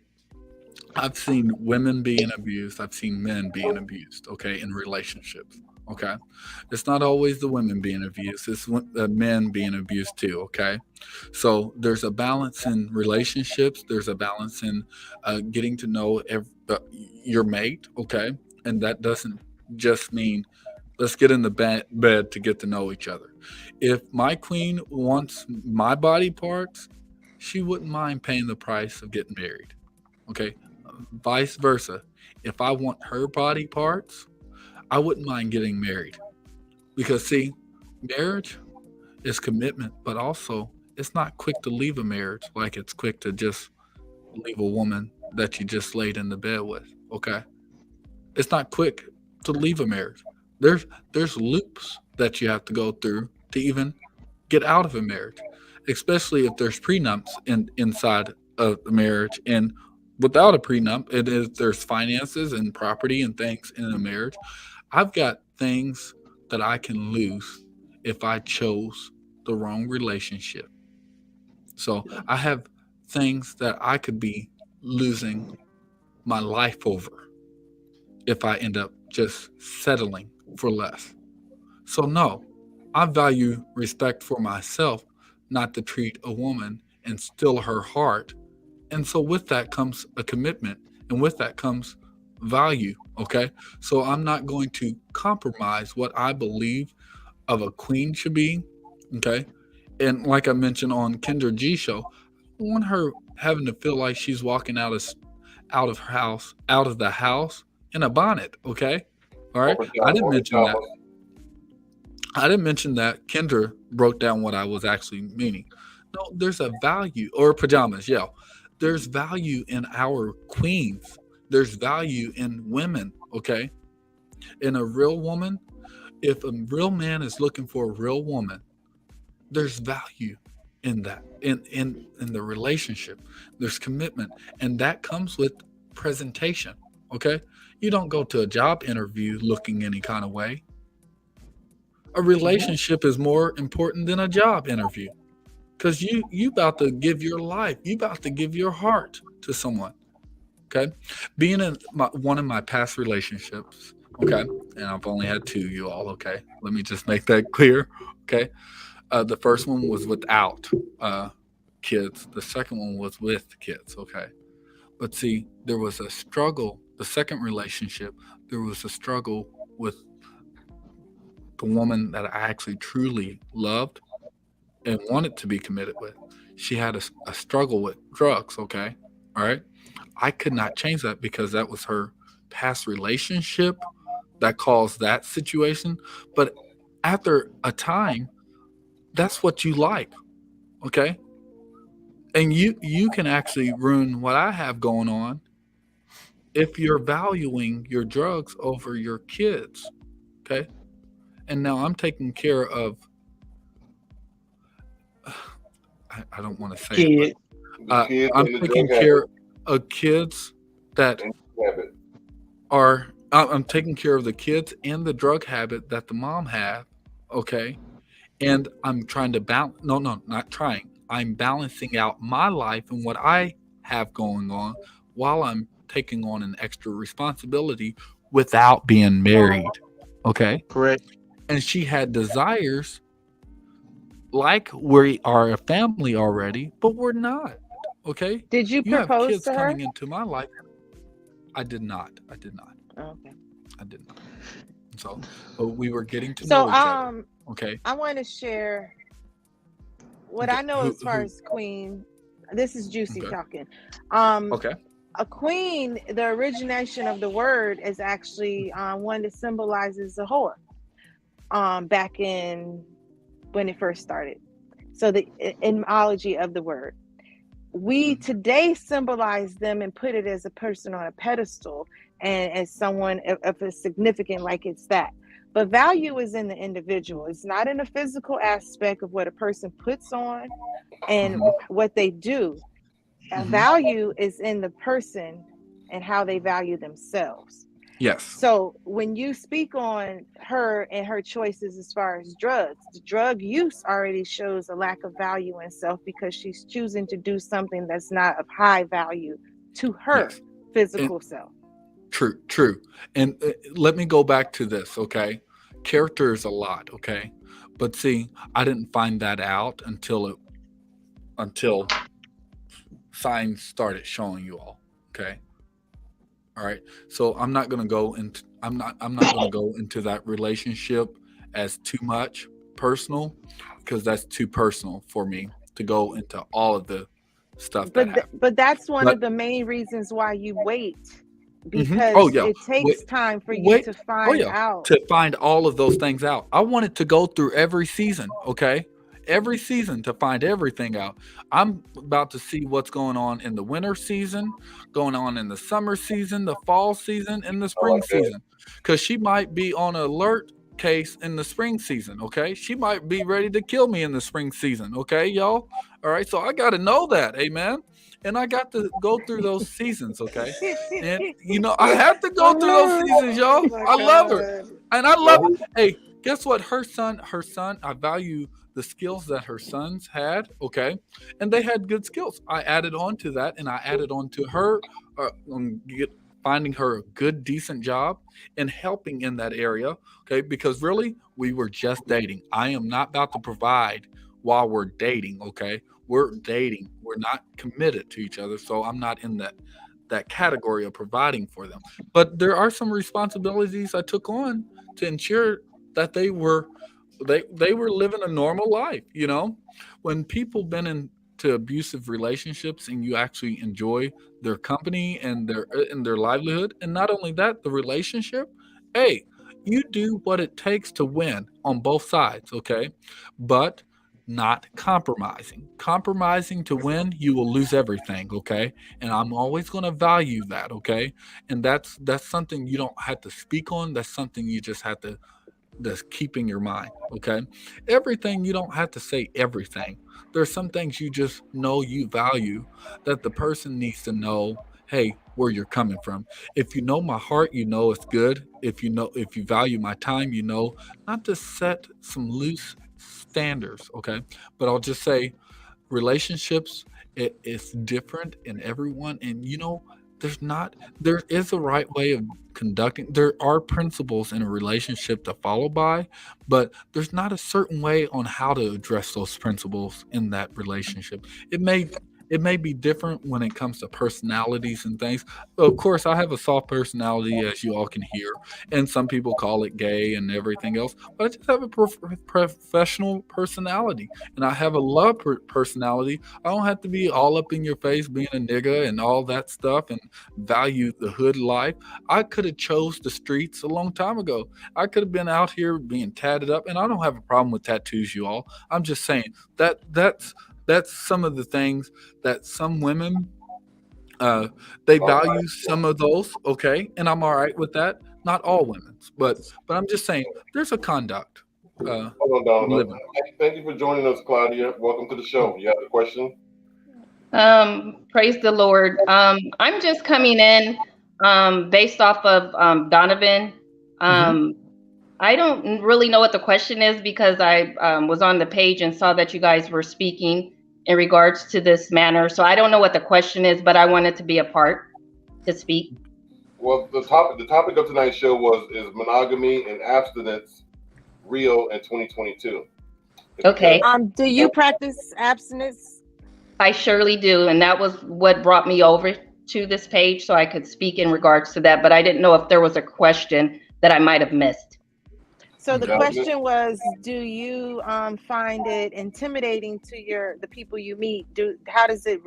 I've seen women being abused. I've seen men being abused. Okay, in relationships. Okay, it's not always the women being abused. It's the men being abused too. Okay, so there's a balance in relationships. There's a balance in getting to know your mate. Okay, and that doesn't just mean let's get in the bed to get to know each other. If my queen wants my body parts, she wouldn't mind paying the price of getting married. Okay, vice versa. If I want her body parts, I wouldn't mind getting married. Because see, marriage is commitment, but also it's not quick to leave a marriage like it's quick to just leave a woman that you just laid in the bed with. Okay, it's not quick to leave a marriage. There's loops that you have to go through to even get out of a marriage, especially if there's prenups inside of the marriage. And without a prenup, there's finances and property and things in a marriage. I've got things that I can lose if I chose the wrong relationship. So I have things that I could be losing my life over if I end up just settling for less. So no, I value respect for myself, not to treat a woman and steal her heart. And so with that comes a commitment, and with that comes value. Okay. So I'm not going to compromise what I believe of a queen should be. Okay. And like I mentioned on Kendra G show, I don't want her having to feel like she's walking out of the house in a bonnet. Okay. All right. I didn't mention that. I didn't mention that Kendra broke down what I was actually meaning. No, there's a value, or pajamas, yeah. There's value in our queens. There's value in women, okay? In a real woman, if a real man is looking for a real woman, there's value in that, in the relationship. There's commitment, and that comes with presentation, okay? You don't go to a job interview looking any kind of way. A relationship is more important than a job interview, because you about to give your life, you about to give your heart to someone. Okay, being in one of my past relationships, okay, and I've only had two, you all. Okay, let me just make that clear. Okay, the first one was without kids. The second one was with kids. Okay, but see, there was a struggle. The second relationship, there was a struggle with the woman that I actually truly loved and wanted to be committed with. She had a struggle with drugs, okay? All right. I could not change that because that was her past relationship that caused that situation. But after a time, that's what you like, okay? And you can actually ruin what I have going on if you're valuing your drugs over your kids, okay? And now I'm taking care of, I don't want to say it, but I'm taking care of kids that are, I'm taking care of the kids and the drug habit that the mom had, okay? And I'm trying to balance, no, not trying. I'm balancing out my life and what I have going on while I'm taking on an extra responsibility without being married, okay? Correct. And she had desires like we are a family already, but we're not. Okay. Did you have propose kids to her? coming into my life. I did not. Okay. I did not. So, but we were getting to know each other. Okay. I want to share what Okay. I know as far as queen. This is Juicy Okay. talking. Okay. A queen, the origination of the word is actually one that symbolizes a whore. Back in when it first started. So the etymology of the word. We today symbolize them and put it as a person on a pedestal and as someone of a significant, like it's that. But value is in the individual. It's not in the physical aspect of what a person puts on and what they do. Value is in the person and how they value themselves. Yes. So when you speak on her and her choices as far as drugs, the drug use already shows a lack of value in self because she's choosing to do something that's not of high value to her physical self. True. And let me go back to this, okay? Character is a lot, okay? But see, I didn't find that out until signs started showing you all, okay? All right. So I'm not going to go into that relationship as too much personal, because that's too personal for me to go into all of the stuff But that's one of the main reasons why you wait, because it takes time for you to find out. To find all of those things out. I wanted to go through every season, okay? Every season to find everything out. I'm about to see what's going on in the winter season, going on in the summer season, the fall season, and the spring season. Because she might be on an alert case in the spring season, okay? She might be ready to kill me in the spring season, okay, y'all? All right, so I got to know that, amen? And I got to go through those seasons, okay? And, I have to go through those seasons, y'all. I love her. And I love, hey, guess what? Her son, I value the skills that her sons had, okay, and they had good skills. I added on to that, and I added on to her finding her a good, decent job and helping in that area, okay, because really, we were just dating. I am not about to provide while we're dating, okay? We're dating. We're not committed to each other, so I'm not in that category of providing for them. But there are some responsibilities I took on to ensure that they were living a normal life. You know, when people been into abusive relationships and you actually enjoy their company and their livelihood, and not only that, the relationship, hey, you do what it takes to win on both sides, okay? But not compromising. Compromising to win, you will lose everything, okay? And I'm always going to value that, okay? And that's something you don't have to speak on. That's something you just have to that's keeping your mind, okay? Everything, you don't have to say everything. There's some things you just know you value that the person needs to know, hey, where you're coming from. If you know my heart, you know it's good. If you value my time, you know not to set some loose standards, okay? But I'll just say relationships, it's different in everyone, and there is a right way of conducting. There are principles in a relationship to follow by, but there's not a certain way on how to address those principles in that relationship. It may be different when it comes to personalities and things. Of course, I have a soft personality, as you all can hear, and some people call it gay and everything else. But I just have a professional personality, and I have a love personality. I don't have to be all up in your face, being a nigga and all that stuff, and value the hood life. I could have chose the streets a long time ago. I could have been out here being tatted up, and I don't have a problem with tattoos, you all. I'm just saying that's some of the things that some women they value some of those, okay, and I'm all right with that. Not all women, but I'm just saying there's a conduct. Hold on, Donovan. Thank you for joining us, Claudia. Welcome to the show. You have a question? Praise the Lord. I'm just coming in based off of Donovan. I don't really know what the question is because I was on the page and saw that you guys were speaking in regards to this manner. So I don't know what the question is, but I wanted to be a part to speak. Well, the topic of tonight's show is monogamy and abstinence real in 2022. Okay. Do you practice abstinence? I surely do, and that was what brought me over to this page so I could speak in regards to that, but I didn't know if there was a question that I might have missed. So the question was, do you find it intimidating to the people you meet? How does it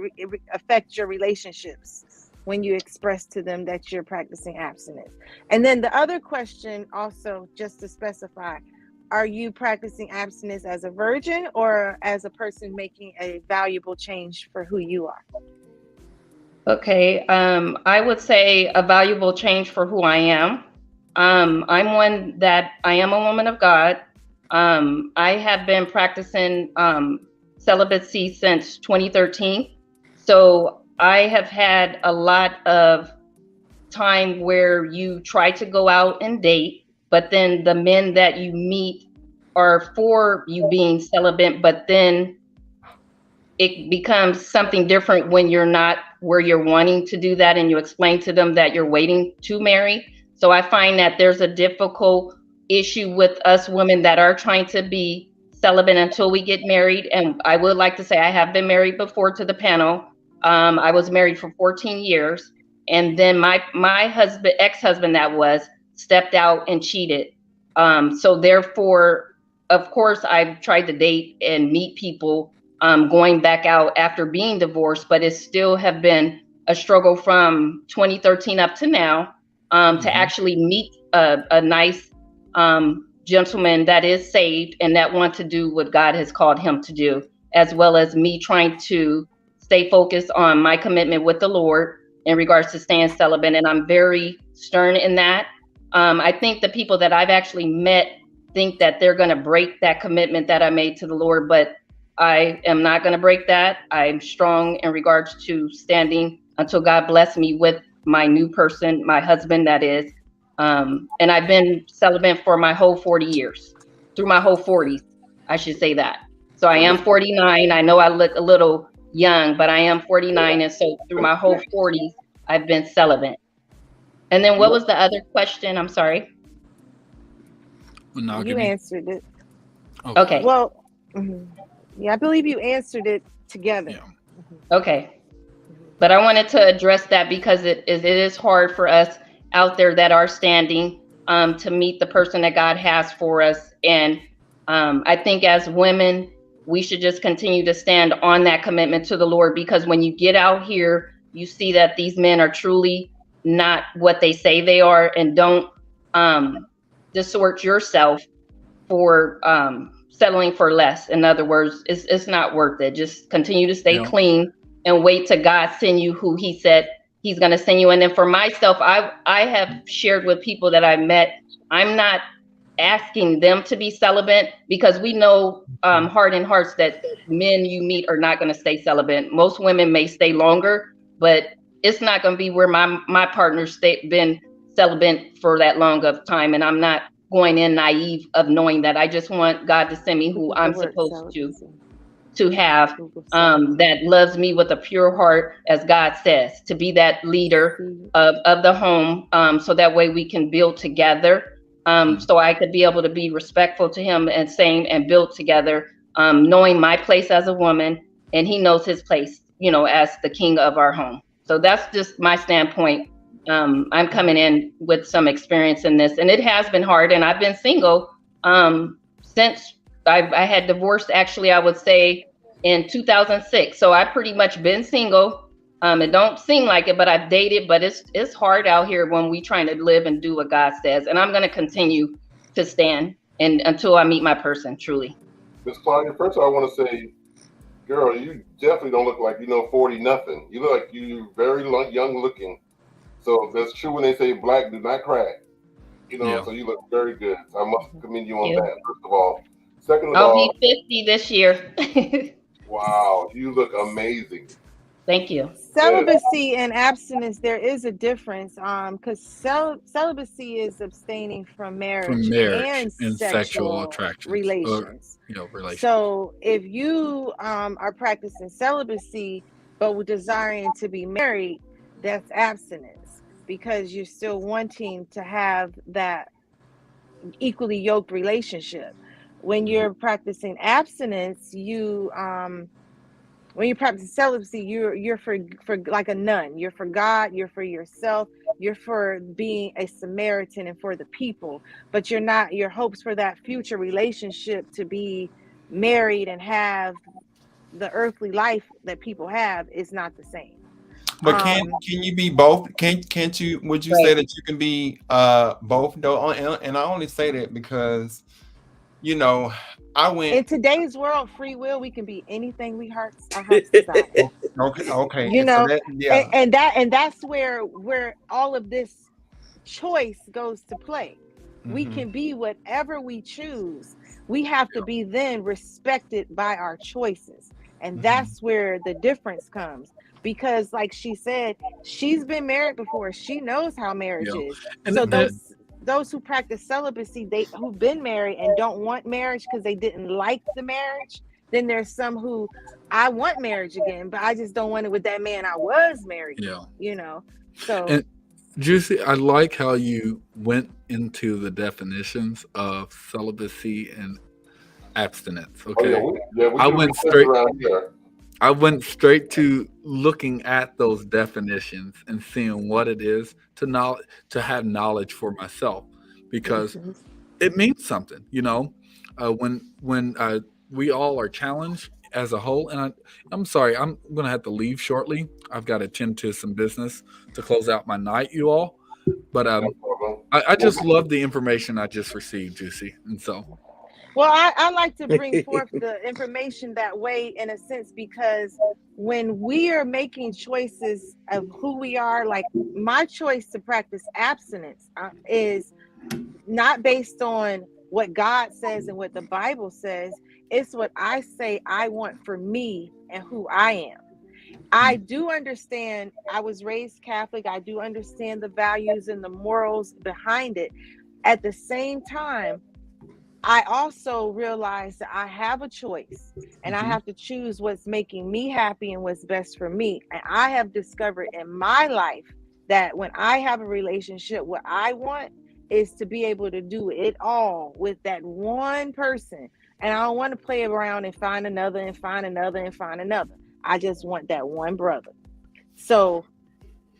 affect your relationships when you express to them that you're practicing abstinence? And then the other question also, just to specify, are you practicing abstinence as a virgin or as a person making a valuable change for who you are? Okay, I would say a valuable change for who I am. I'm one that I am a woman of God. I have been practicing celibacy since 2013. So I have had a lot of time where you try to go out and date, but then the men that you meet are for you being celibate, but then it becomes something different when you're not where you're wanting to do that and you explain to them that you're waiting to marry. So I find that there's a difficult issue with us women that are trying to be celibate until we get married. And I would like to say I have been married before to the panel. I was married for 14 years. And then my husband, ex-husband stepped out and cheated. So therefore, of course, I've tried to date and meet people going back out after being divorced, but it still have been a struggle from 2013 up to now. To actually meet a nice gentleman that is saved and that want to do what God has called him to do, as well as me trying to stay focused on my commitment with the Lord in regards to staying celibate. And I'm very stern in that. I think the people that I've actually met think that they're going to break that commitment that I made to the Lord, but I am not going to break that. I'm strong in regards to standing until God bless me with my new person, my husband, that is. And I've been celibate for my whole 40 years, through my whole 40s, I should say that. So I am 49. I know I look a little young, but I am 49. And so through my whole 40s, I've been celibate. And then what was the other question? I'm sorry. You answered it. Okay. Well, yeah, I believe you answered it together. Yeah. Okay. But I wanted to address that because it is hard for us out there that are standing to meet the person that God has for us. And I think as women, we should just continue to stand on that commitment to the Lord, because when you get out here, you see that these men are truly not what they say they are, and don't distort yourself for settling for less. In other words, it's not worth it. Just continue to stay clean and wait till God send you who he said he's going to send you. And then for myself, I have shared with people that I met, I'm not asking them to be celibate, because we know heart in hearts that men you meet are not going to stay celibate. Most women may stay longer, but it's not going to be where my partner's been celibate for that long of time. And I'm not going in naive of knowing that. I just want God to send me who I'm supposed to have, that loves me with a pure heart, as God says, to be that leader of the home, so that way we can build together. So I could be able to be respectful to him and build together, knowing my place as a woman, and he knows his place, as the king of our home. So that's just my standpoint. I'm coming in with some experience in this, and it has been hard. And I've been single since I had divorced, actually, I would say in 2006. So I've pretty much been single. It don't seem like it, but I've dated, but it's hard out here when we trying to live and do what God says. And I'm going to continue to stand until I meet my person, truly. Ms. Claudia, first of all, I want to say, girl, you definitely don't look like 40 nothing. You look like you're very young looking. So that's true when they say black do not crack. So you look very good. So I must commend you on that, first of all. Second of all, I'll be 50 this year. Wow, you look amazing. Thank you. Celibacy and abstinence, there is a difference, because celibacy is abstaining from marriage and sexual attraction relations. Relations. So if you are practicing celibacy but desiring to be married, that's abstinence, because you're still wanting to have that equally yoked relationship. When you're practicing abstinence, when you practice celibacy, you're for like a nun. You're for God. You're for yourself. You're for being a Samaritan and for the people. But you're not. Your hopes for that future relationship to be married and have the earthly life that people have is not the same. But can you be both? Can't you? Would you say that you can be both though? And I only say that because, I went in today's world, free will. We can be anything our hearts desire. Okay. And that's where all of this choice goes to play. We can be whatever we choose. We have to be then respected by our choices, and that's where the difference comes. Because, like she said, she's been married before. She knows how marriage is. And so those who practice celibacy, who've been married and don't want marriage because they didn't like the marriage. Then there's some who, I want marriage again, but I just don't want it with that man I was married. So. And Juicy, I like how you went into the definitions of celibacy and abstinence. Okay, I went straight to looking at those definitions and seeing what it is to have knowledge for myself, because it means something, when we all are challenged as a whole. And I'm sorry, I'm going to have to leave shortly. I've got to attend to some business to close out my night, you all. But I just love the information I just received, Juicy. And so. Well, I like to bring forth the information that way, in a sense, because when we are making choices of who we are, like my choice to practice abstinence is not based on what God says and what the Bible says. It's what I say I want for me and who I am. I do understand, I was raised Catholic. I do understand the values and the morals behind it. At the same time, I also realize that I have a choice and I have to choose what's making me happy and what's best for me. And I have discovered in my life that when I have a relationship, what I want is to be able to do it all with that one person. And I don't want to play around and find another and find another and find another. I just want that one brother. So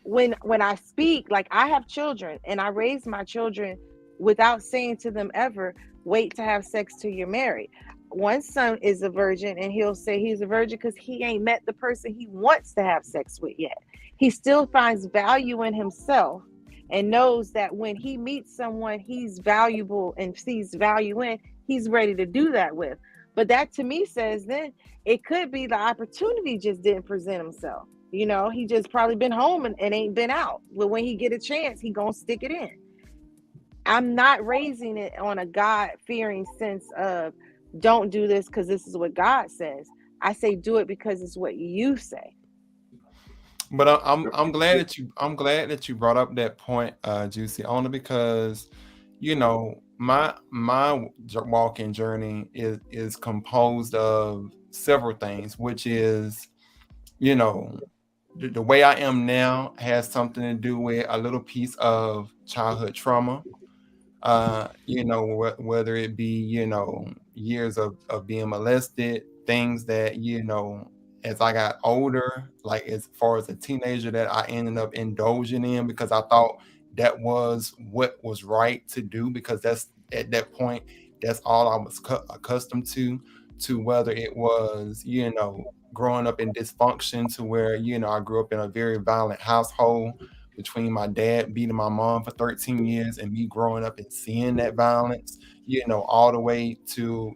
when I speak, like I have children and I raise my children without saying to them ever, wait to have sex till you're married. One son is a virgin and he'll say he's a virgin because he ain't met the person he wants to have sex with yet. He still finds value in himself and knows that when he meets someone he's valuable and sees value in, he's ready to do that with. But that to me says then it could be the opportunity just didn't present himself. You know, he just probably been home and ain't been out. But when he get a chance, he gonna stick it in. I'm not raising it on a God-fearing sense of don't do this because this is what God says. I say do it because it's what you say. But I'm glad that you brought up that point, Juicy, only because my walking journey is composed of several things, which is the way I am now has something to do with a little piece of childhood trauma. Whether it be years of being molested, things that as I got older, like as far as a teenager, that I ended up indulging in because I thought that was what was right to do, because that's at that point that's all I was accustomed to whether it was growing up in dysfunction, to where I grew up in a very violent household, between my dad beating my mom for 13 years and me growing up and seeing that violence, all the way to,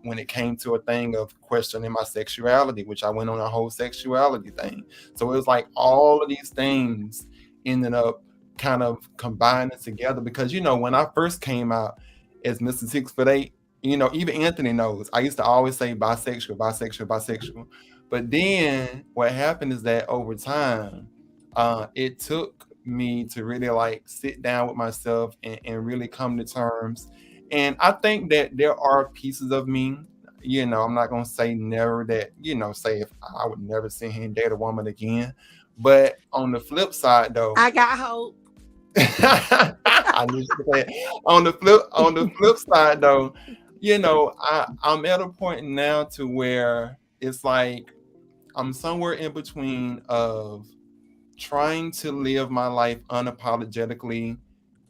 when it came to a thing of questioning my sexuality, which I went on a whole sexuality thing. So it was like all of these things ended up kind of combining together because, when I first came out as Mr. 6'8", even Anthony knows, I used to always say bisexual, bisexual, bisexual. But then what happened is that over time, it took me to really like sit down with myself and really come to terms. And I think that there are pieces of me, I'm not going to say never that, say if I would never sit here and date a woman again. But on the flip side, though, I got hope. I need to say it. On the flip side, though, I'm at a point now to where it's like I'm somewhere in between of trying to live my life unapologetically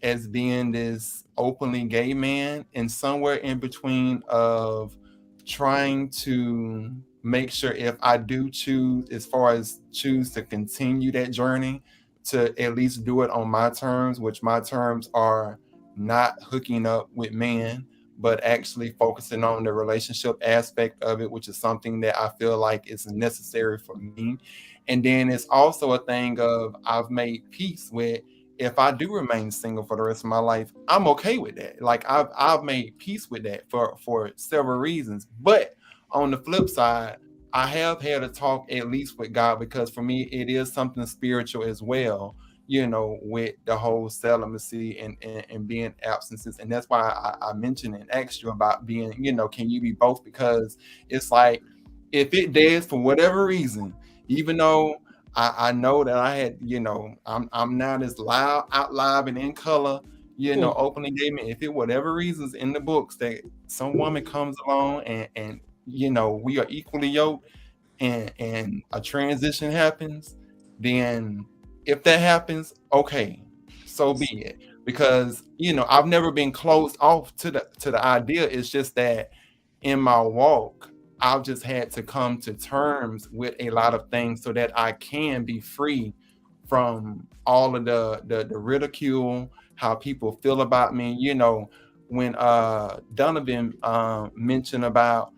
as being this openly gay man, and somewhere in between of trying to make sure if I do choose, as far as choose to continue that journey, to at least do it on my terms, which my terms are not hooking up with men, but actually focusing on the relationship aspect of it, which is something that I feel like is necessary for me. And then it's also a thing of I've made peace with, if I do remain single for the rest of my life, I'm okay with that. Like I've made peace with that for several reasons. But on the flip side, I have had a talk at least with God, because for me it is something spiritual as well, with the whole celibacy and being absences. And that's why I mentioned and asked you about being, can you be both? Because it's like, if it does for whatever reason, even though I know that I had, I'm not as out loud and in color, openly gay man. If it whatever reasons in the books that some woman comes along and we are equally yoked, and a transition happens, then if that happens, okay, so be it. Because I've never been closed off to the idea. It's just that in my walk, I've just had to come to terms with a lot of things so that I can be free from all of the ridicule, how people feel about me. When Donovan mentioned about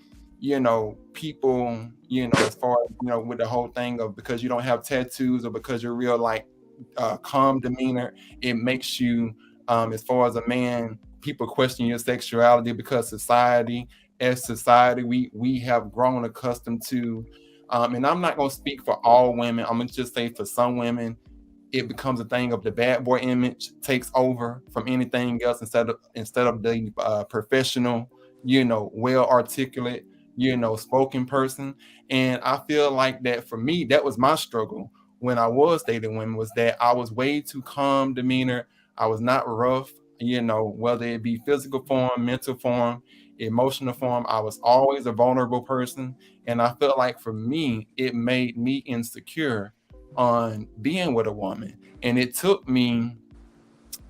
people, as far as with the whole thing of because you don't have tattoos or because you're real like calm demeanor, it makes you as far as a man, people question your sexuality because society we have grown accustomed to, and I'm not going to speak for all women, I'm going to just say for some women, it becomes a thing of the bad boy image takes over from anything else instead of the professional, well articulate, spoken person. And I feel like that for me, that was my struggle when I was dating women, was that I was way too calm demeanor. I was not rough, whether it be physical form, mental form, emotional form. I was always a vulnerable person. And I felt like for me, it made me insecure on being with a woman. And it took me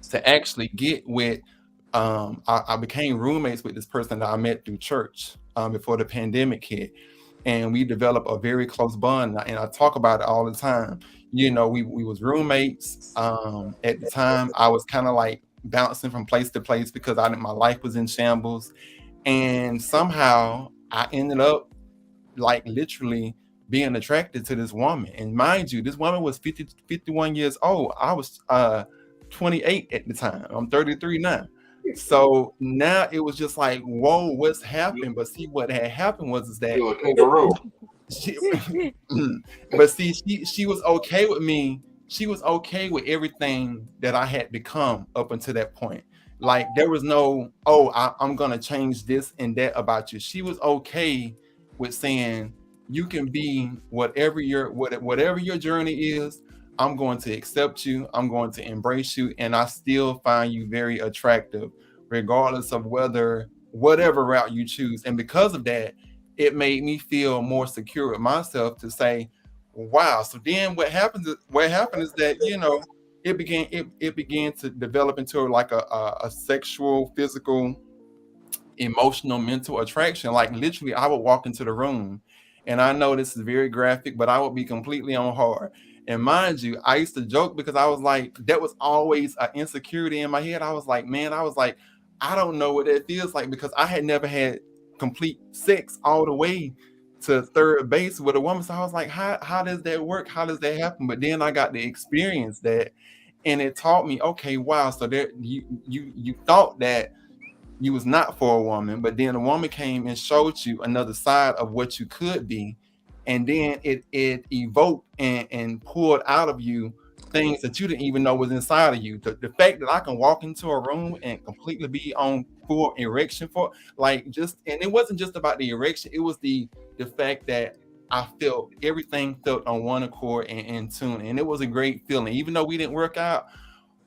to actually get with, I became roommates with this person that I met through church before the pandemic hit. And we developed a very close bond. And I talk about it all the time. We was roommates. At the time, I was kind of like bouncing from place to place because my life was in shambles. And somehow I ended up like literally being attracted to this woman. And mind you, this woman was 51 years old. I was 28 at the time. I'm 33 now. So now it was just like, whoa, what's happened? But see, what had happened was that she was okay with me. She was okay with everything that I had become up until that point. Like there was no, I'm gonna change this and that about you. She was okay with saying, you can be whatever your journey is. I'm going to accept you. I'm going to embrace you. And I still find you very attractive, regardless of whatever route you choose. And because of that, it made me feel more secure with myself to say, wow. So then what happened is that, it began to develop into like a sexual, physical, emotional, mental attraction. Like literally I would walk into the room, and I know this is very graphic, but I would be completely on hard. And mind you, I used to joke because I was like, that was always an insecurity in my head. I was like, I don't know what that feels like, because I had never had complete sex all the way to third base with a woman. So I was like, how does that work? How does that happen? But then I got to experience that, and it taught me, okay, wow. So there, you thought that you was not for a woman, but then a woman came and showed you another side of what you could be. And then it evoked and pulled out of you things that you didn't even know was inside of you. The fact that I can walk into a room and completely be on full erection and it wasn't just about the erection, it was the fact that I felt everything felt on one accord and in tune. And it was a great feeling, even though we didn't work out,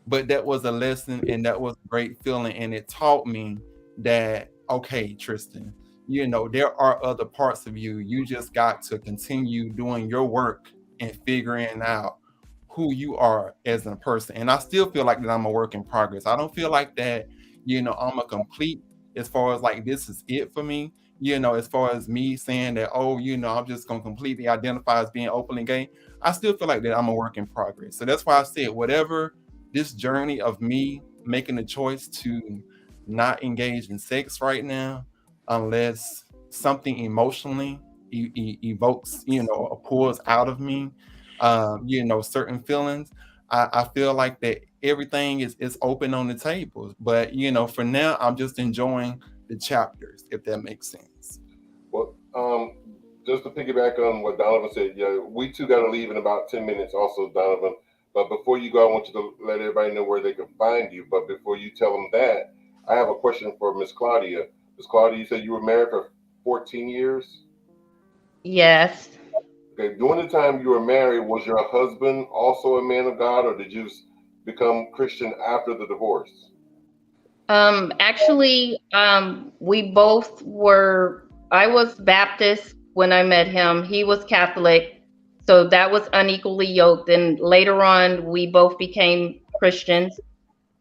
but that was a lesson and that was a great feeling. And it taught me that, okay, Tristan, there are other parts of you. You just got to continue doing your work and figuring out who you are as a person. And I still feel like that I'm a work in progress. I don't feel like that, I'm a complete as far as like, this is it for me, as far as me saying that, I'm just going to completely identify as being openly gay. I still feel like that I'm a work in progress. So that's why I said, whatever this journey of me making the choice to not engage in sex right now, unless something emotionally evokes, or pulls out of me, certain feelings. I feel like that everything is open on the table. But, for now, I'm just enjoying the chapters, if that makes sense. Well, just to piggyback on what Donovan said, we too got to leave in about 10 minutes also, Donovan. But before you go, I want you to let everybody know where they can find you. But before you tell them that, I have a question for Miss Claudia. Miss Claudia, you said you were married for 14 years? Yes. Okay. During the time you were married, was your husband also a man of God, or did you become Christian after the divorce? Actually, we both were. I was Baptist when I met him. He was Catholic. So that was unequally yoked. And later on, we both became Christians,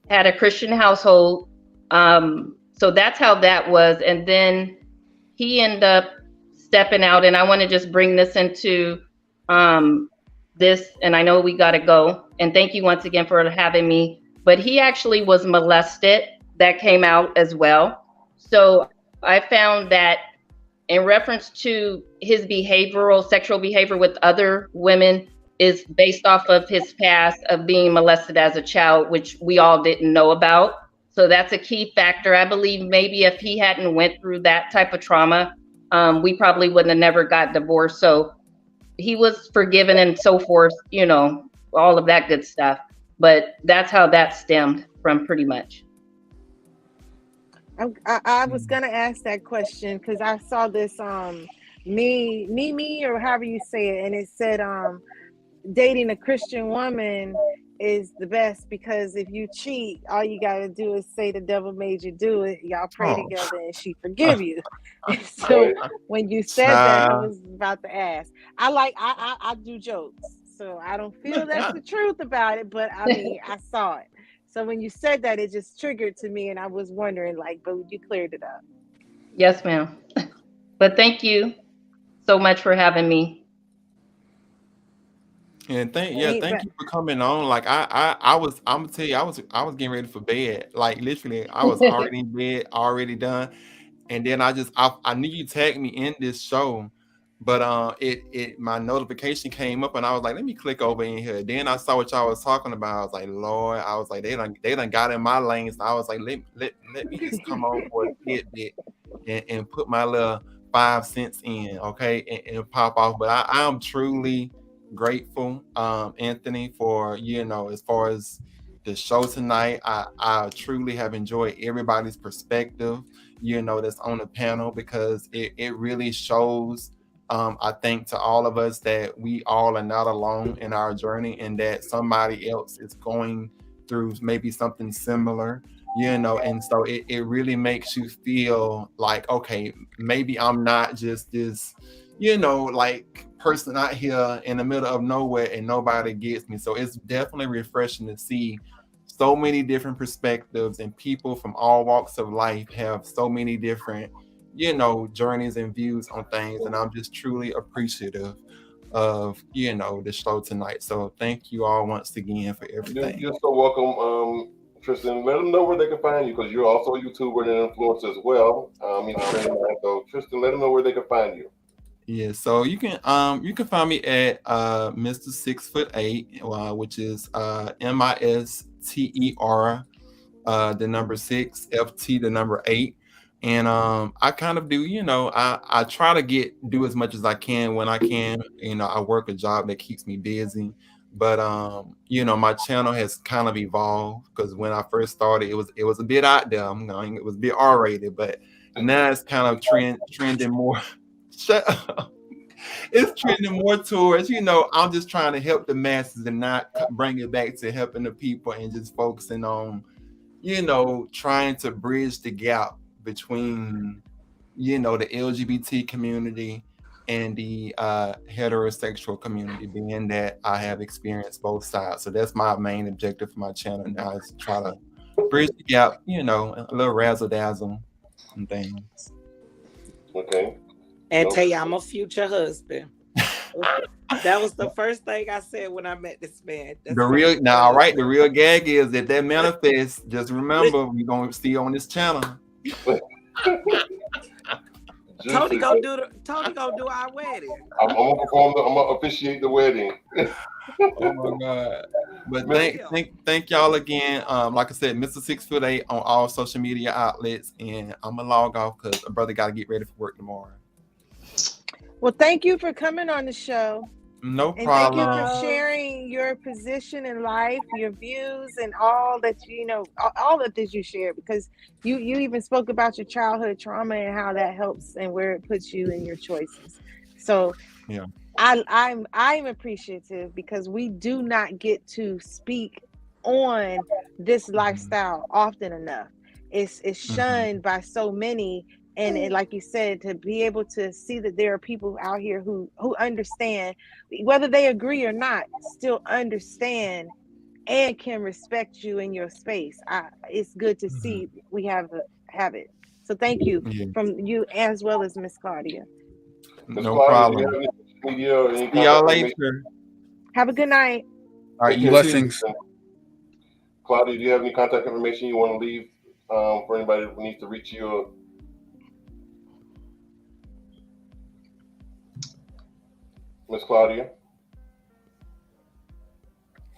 had a Christian household. So that's how that was. And then he ended up stepping out. And I want to just bring this into this. And I know we got to go. And thank you once again for having me. But he actually was molested. That came out as well. So I found that in reference to his sexual behavior with other women is based off of his past of being molested as a child, which we all didn't know about. So that's a key factor. I believe maybe if he hadn't went through that type of trauma, we probably wouldn't have never got divorced. So he was forgiven and so forth, all of that good stuff. But that's how that stemmed from, pretty much. I was gonna ask that question because I saw this me or however you say it, and it said dating a Christian woman is the best because if you cheat, all you gotta do is say the devil made you do it. Y'all pray together and she forgive you. And so when you said that, I was about to ask. I do jokes, so I don't feel that's the truth about it, but I mean I saw it. So when you said that, it just triggered to me, and I was wondering, like, but you cleared it up. Yes, ma'am. But thank you so much for having me. And thank you for coming on. Like I'm gonna tell you, I was getting ready for bed. Like literally, I was already in bed, already done. And then I knew you tagged me in this show, but my notification came up and I was like, let me click over in here. Then I saw what y'all was talking about. I was like, Lord, I was like, they done got in my lane. So I was like, let me just come on for a tidbit and put my little 5 cents in, okay, and pop off. But I'm truly grateful, Anthony, for as far as the show tonight. I truly have enjoyed everybody's perspective, that's on the panel, because it really shows, I think, to all of us that we all are not alone in our journey, and that somebody else is going through maybe something similar, and so it really makes you feel like, okay, maybe I'm not just this, like person out here in the middle of nowhere and nobody gets me. So it's definitely refreshing to see so many different perspectives, and people from all walks of life have so many different, journeys and views on things. And I'm just truly appreciative of, the show tonight. So thank you all once again for everything. You're so welcome, Tristan. Let them know where they can find you, because you're also a YouTuber and an influencer as well. So Tristan, let them know where they can find you. Yeah, so you can find me at Mr. 6'8", which is MISTER the number 6 FT the number 8, and I kind of do, I try to do as much as I can when I can. I work a job that keeps me busy, but my channel has kind of evolved, because when I first started, it was a bit out there. It was a bit R-rated, but now it's kind of trending more. Shut up. It's trending more towards, I'm just trying to help the masses and not bring it back to helping the people, and just focusing on, trying to bridge the gap between, the LGBT community and the heterosexual community, being that I have experienced both sides. So that's my main objective for my channel now, is to try to bridge the gap, a little razzle dazzle and things. Okay. And tell you, I'm a future husband. That was the first thing I said when I met this man. The real gag is that manifests. Just remember, we're gonna see on this channel. Tony gonna do our wedding. I'm gonna officiate the wedding. Oh my God. But thank y'all again. Like I said, Mr. 6'8" on all social media outlets, and I'm gonna log off because a brother gotta get ready for work tomorrow. Well, thank you for coming on the show. No problem. And thank you for sharing your position in life, your views, and all that all of this you shared, because you even spoke about your childhood trauma and how that helps and where it puts you in your choices. So yeah, I'm appreciative, because we do not get to speak on this lifestyle often enough. It's shunned by so many. And like you said, to be able to see that there are people out here who understand, whether they agree or not, still understand and can respect you in your space. It's good to see we have it. So thank you from you as well as Miss Claudia. No problem. See y'all later. Have a good night. All right, blessings. Claudia, do you have any contact information you want to leave for anybody who needs to reach you? Miss Claudia?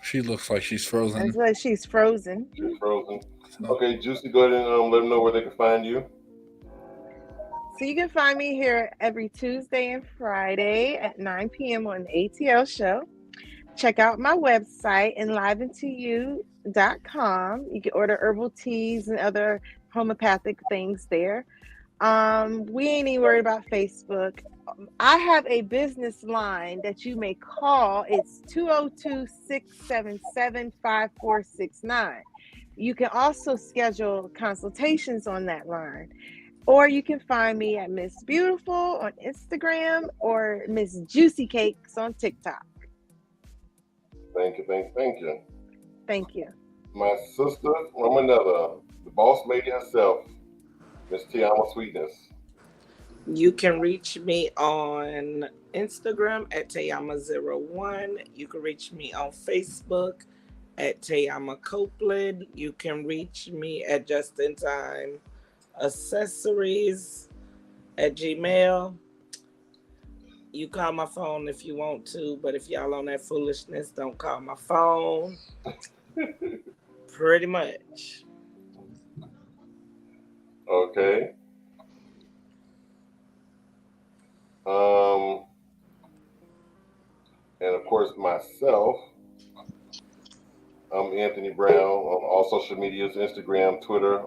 She looks like she's frozen. That's like she's frozen. She's frozen. Okay, Juicy, go ahead and let them know where they can find you. So you can find me here every Tuesday and Friday at 9 p.m. on the ATL show. check out my website, enliventoyou.com. You can order herbal teas and other homeopathic things there. We ain't even worried about Facebook. I have a business line that you may call. It's 202-677-5469. You can also schedule consultations on that line. Or you can find me at Miss Beautiful on Instagram or Miss Juicy Cakes on TikTok. Thank you. Thank you. My sister, Ramonetta, the boss lady herself, Miss Tiama Sweetness. You can reach me on Instagram at Tayama01. You can reach me on Facebook at Tayama Copeland. You can reach me at Just in Time Accessories at Gmail. You call my phone if you want to, but if y'all on that foolishness, don't call my phone. Pretty much. Okay. And of course myself, I'm Anthony Brown on all social medias, Instagram, Twitter,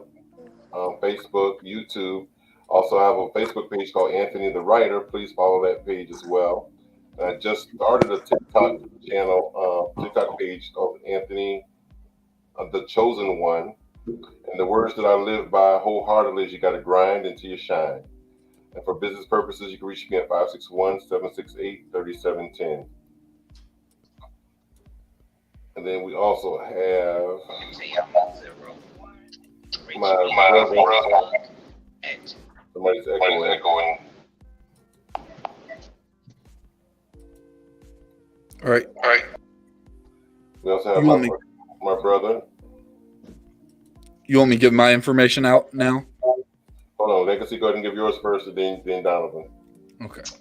Facebook, YouTube. Also, I have a Facebook page called Anthony the Writer. Please follow that page as well. And I just started a TikTok channel, TikTok page called Anthony the Chosen One. And the words that I live by wholeheartedly is you got to grind until you shine. And for business purposes, you can reach me at 561-768-3710. And then we also have my brother. Somebody's echoing. All right. We also have my brother. You want me to give my information out now? Hold on, Legacy, go ahead and give yours first, and then Donovan.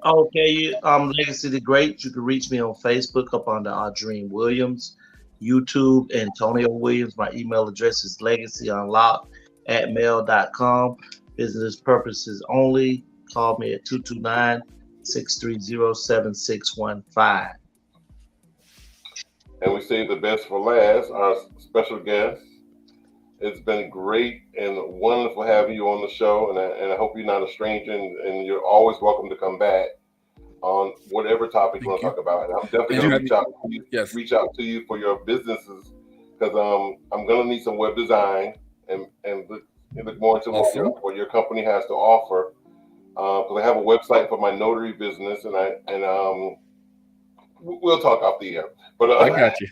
Okay, Legacy the Great. You can reach me on Facebook up under Audrine Williams, YouTube, Antonio Williams. My email address is legacyunlocked@mail.com. Business purposes only. Call me at 229-630-7615. And we save the best for last, our special guest. It's been great and wonderful having you on the show, and I hope you're not a stranger, and you're always welcome to come back on whatever topic you want to talk about. And I'm definitely going to reach out to you for your businesses, because I'm going to need some web design and look more into what your company has to offer. Because I have a website for my notary business, and we'll talk off the air. But I got you.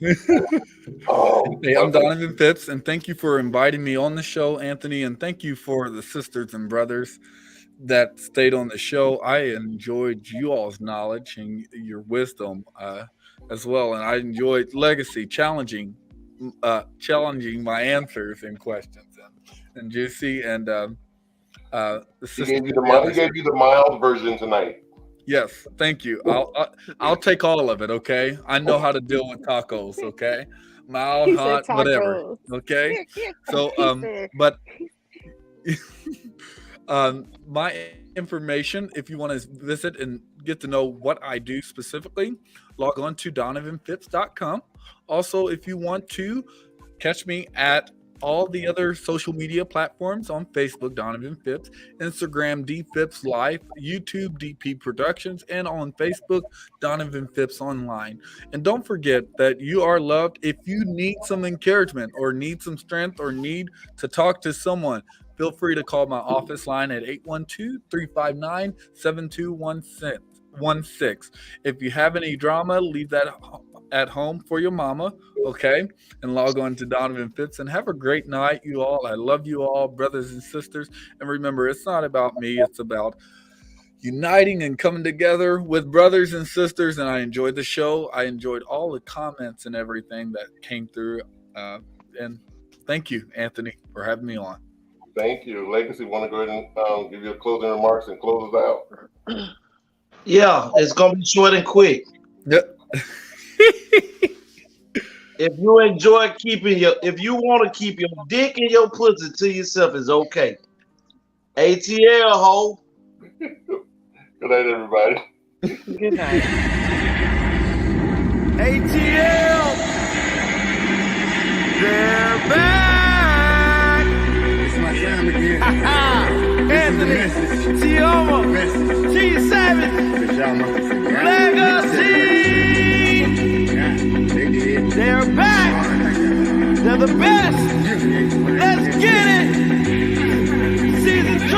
Hey, I'm Donovan Phipps, and thank you for inviting me on the show, Anthony, and thank you for the sisters and brothers that stayed on the show. I enjoyed you all's knowledge and your wisdom as well, and I enjoyed Legacy challenging my answers and questions, and Juicy and the he gave you the mild version tonight. Yes, thank you. I'll take all of it. Okay, I know how to deal with tacos. Okay, mild, hot, whatever. Okay, so but my information, if you want to visit and get to know what I do specifically, log on to donovanphipps.com. Also, if you want to catch me at all the other social media platforms on Facebook, Donovan Phipps, Instagram, D Phipps Life, YouTube, DP Productions, and on Facebook, Donovan Phipps Online. And don't forget that you are loved. If you need some encouragement or need some strength or need to talk to someone, feel free to call my office line at 812-359-7216. If you have any drama, leave that at home for your mama, okay? And log on to Donovan Phipps and have a great night, you all. I love you all, brothers and sisters. And remember, it's not about me. It's about uniting and coming together with brothers and sisters. And I enjoyed the show. I enjoyed all the comments and everything that came through. And thank you, Anthony, for having me on. Thank you. Legacy, want to go ahead and give you a closing remarks and close us out? Yeah, it's going to be short and quick. Yep. If you enjoy if you want to keep your dick and your pussy to yourself, is okay. ATL, ho. Good night, everybody. Good night. ATL. They're back. It's my time again. Anthony, Tioma, T Savage, Legacy. They're back. They're the best. Let's get it. Season 2.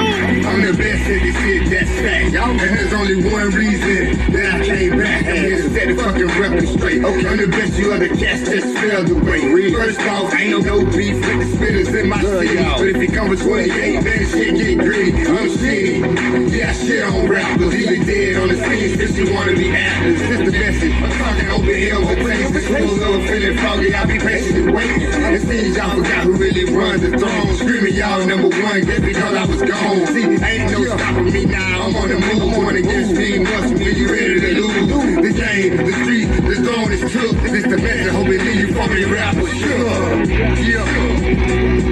I'm the best at this shit, that's fact. And there's only one reason that I came back. I'm here to set the fucking record straight. Okay, I'm the best you other cats just failed the way. First off, ain't no beef with the spitters in my city. But if you come with 28, then shit get gritty. I'm shitty. Yeah, I shit on rappers. Either dead on the scene since you wanna be actors. This the message. I'm talking open hills and places. The schools over feeling foggy. I'll be patiently waiting. It seems y'all forgot who really runs the throne. Screaming y'all number one just because I was gone. See, ain't no stopping me now. I'm on the move. Going against me. Once when you ready to lose. The game, the street, the throne is took. This the message. Hope it leave you from the rapper. Sure. Yeah.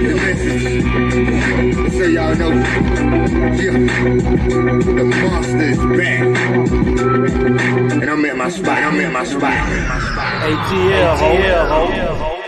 The message. So y'all know. Yeah. The monster is back. And I'm at my spot. ATL, ho.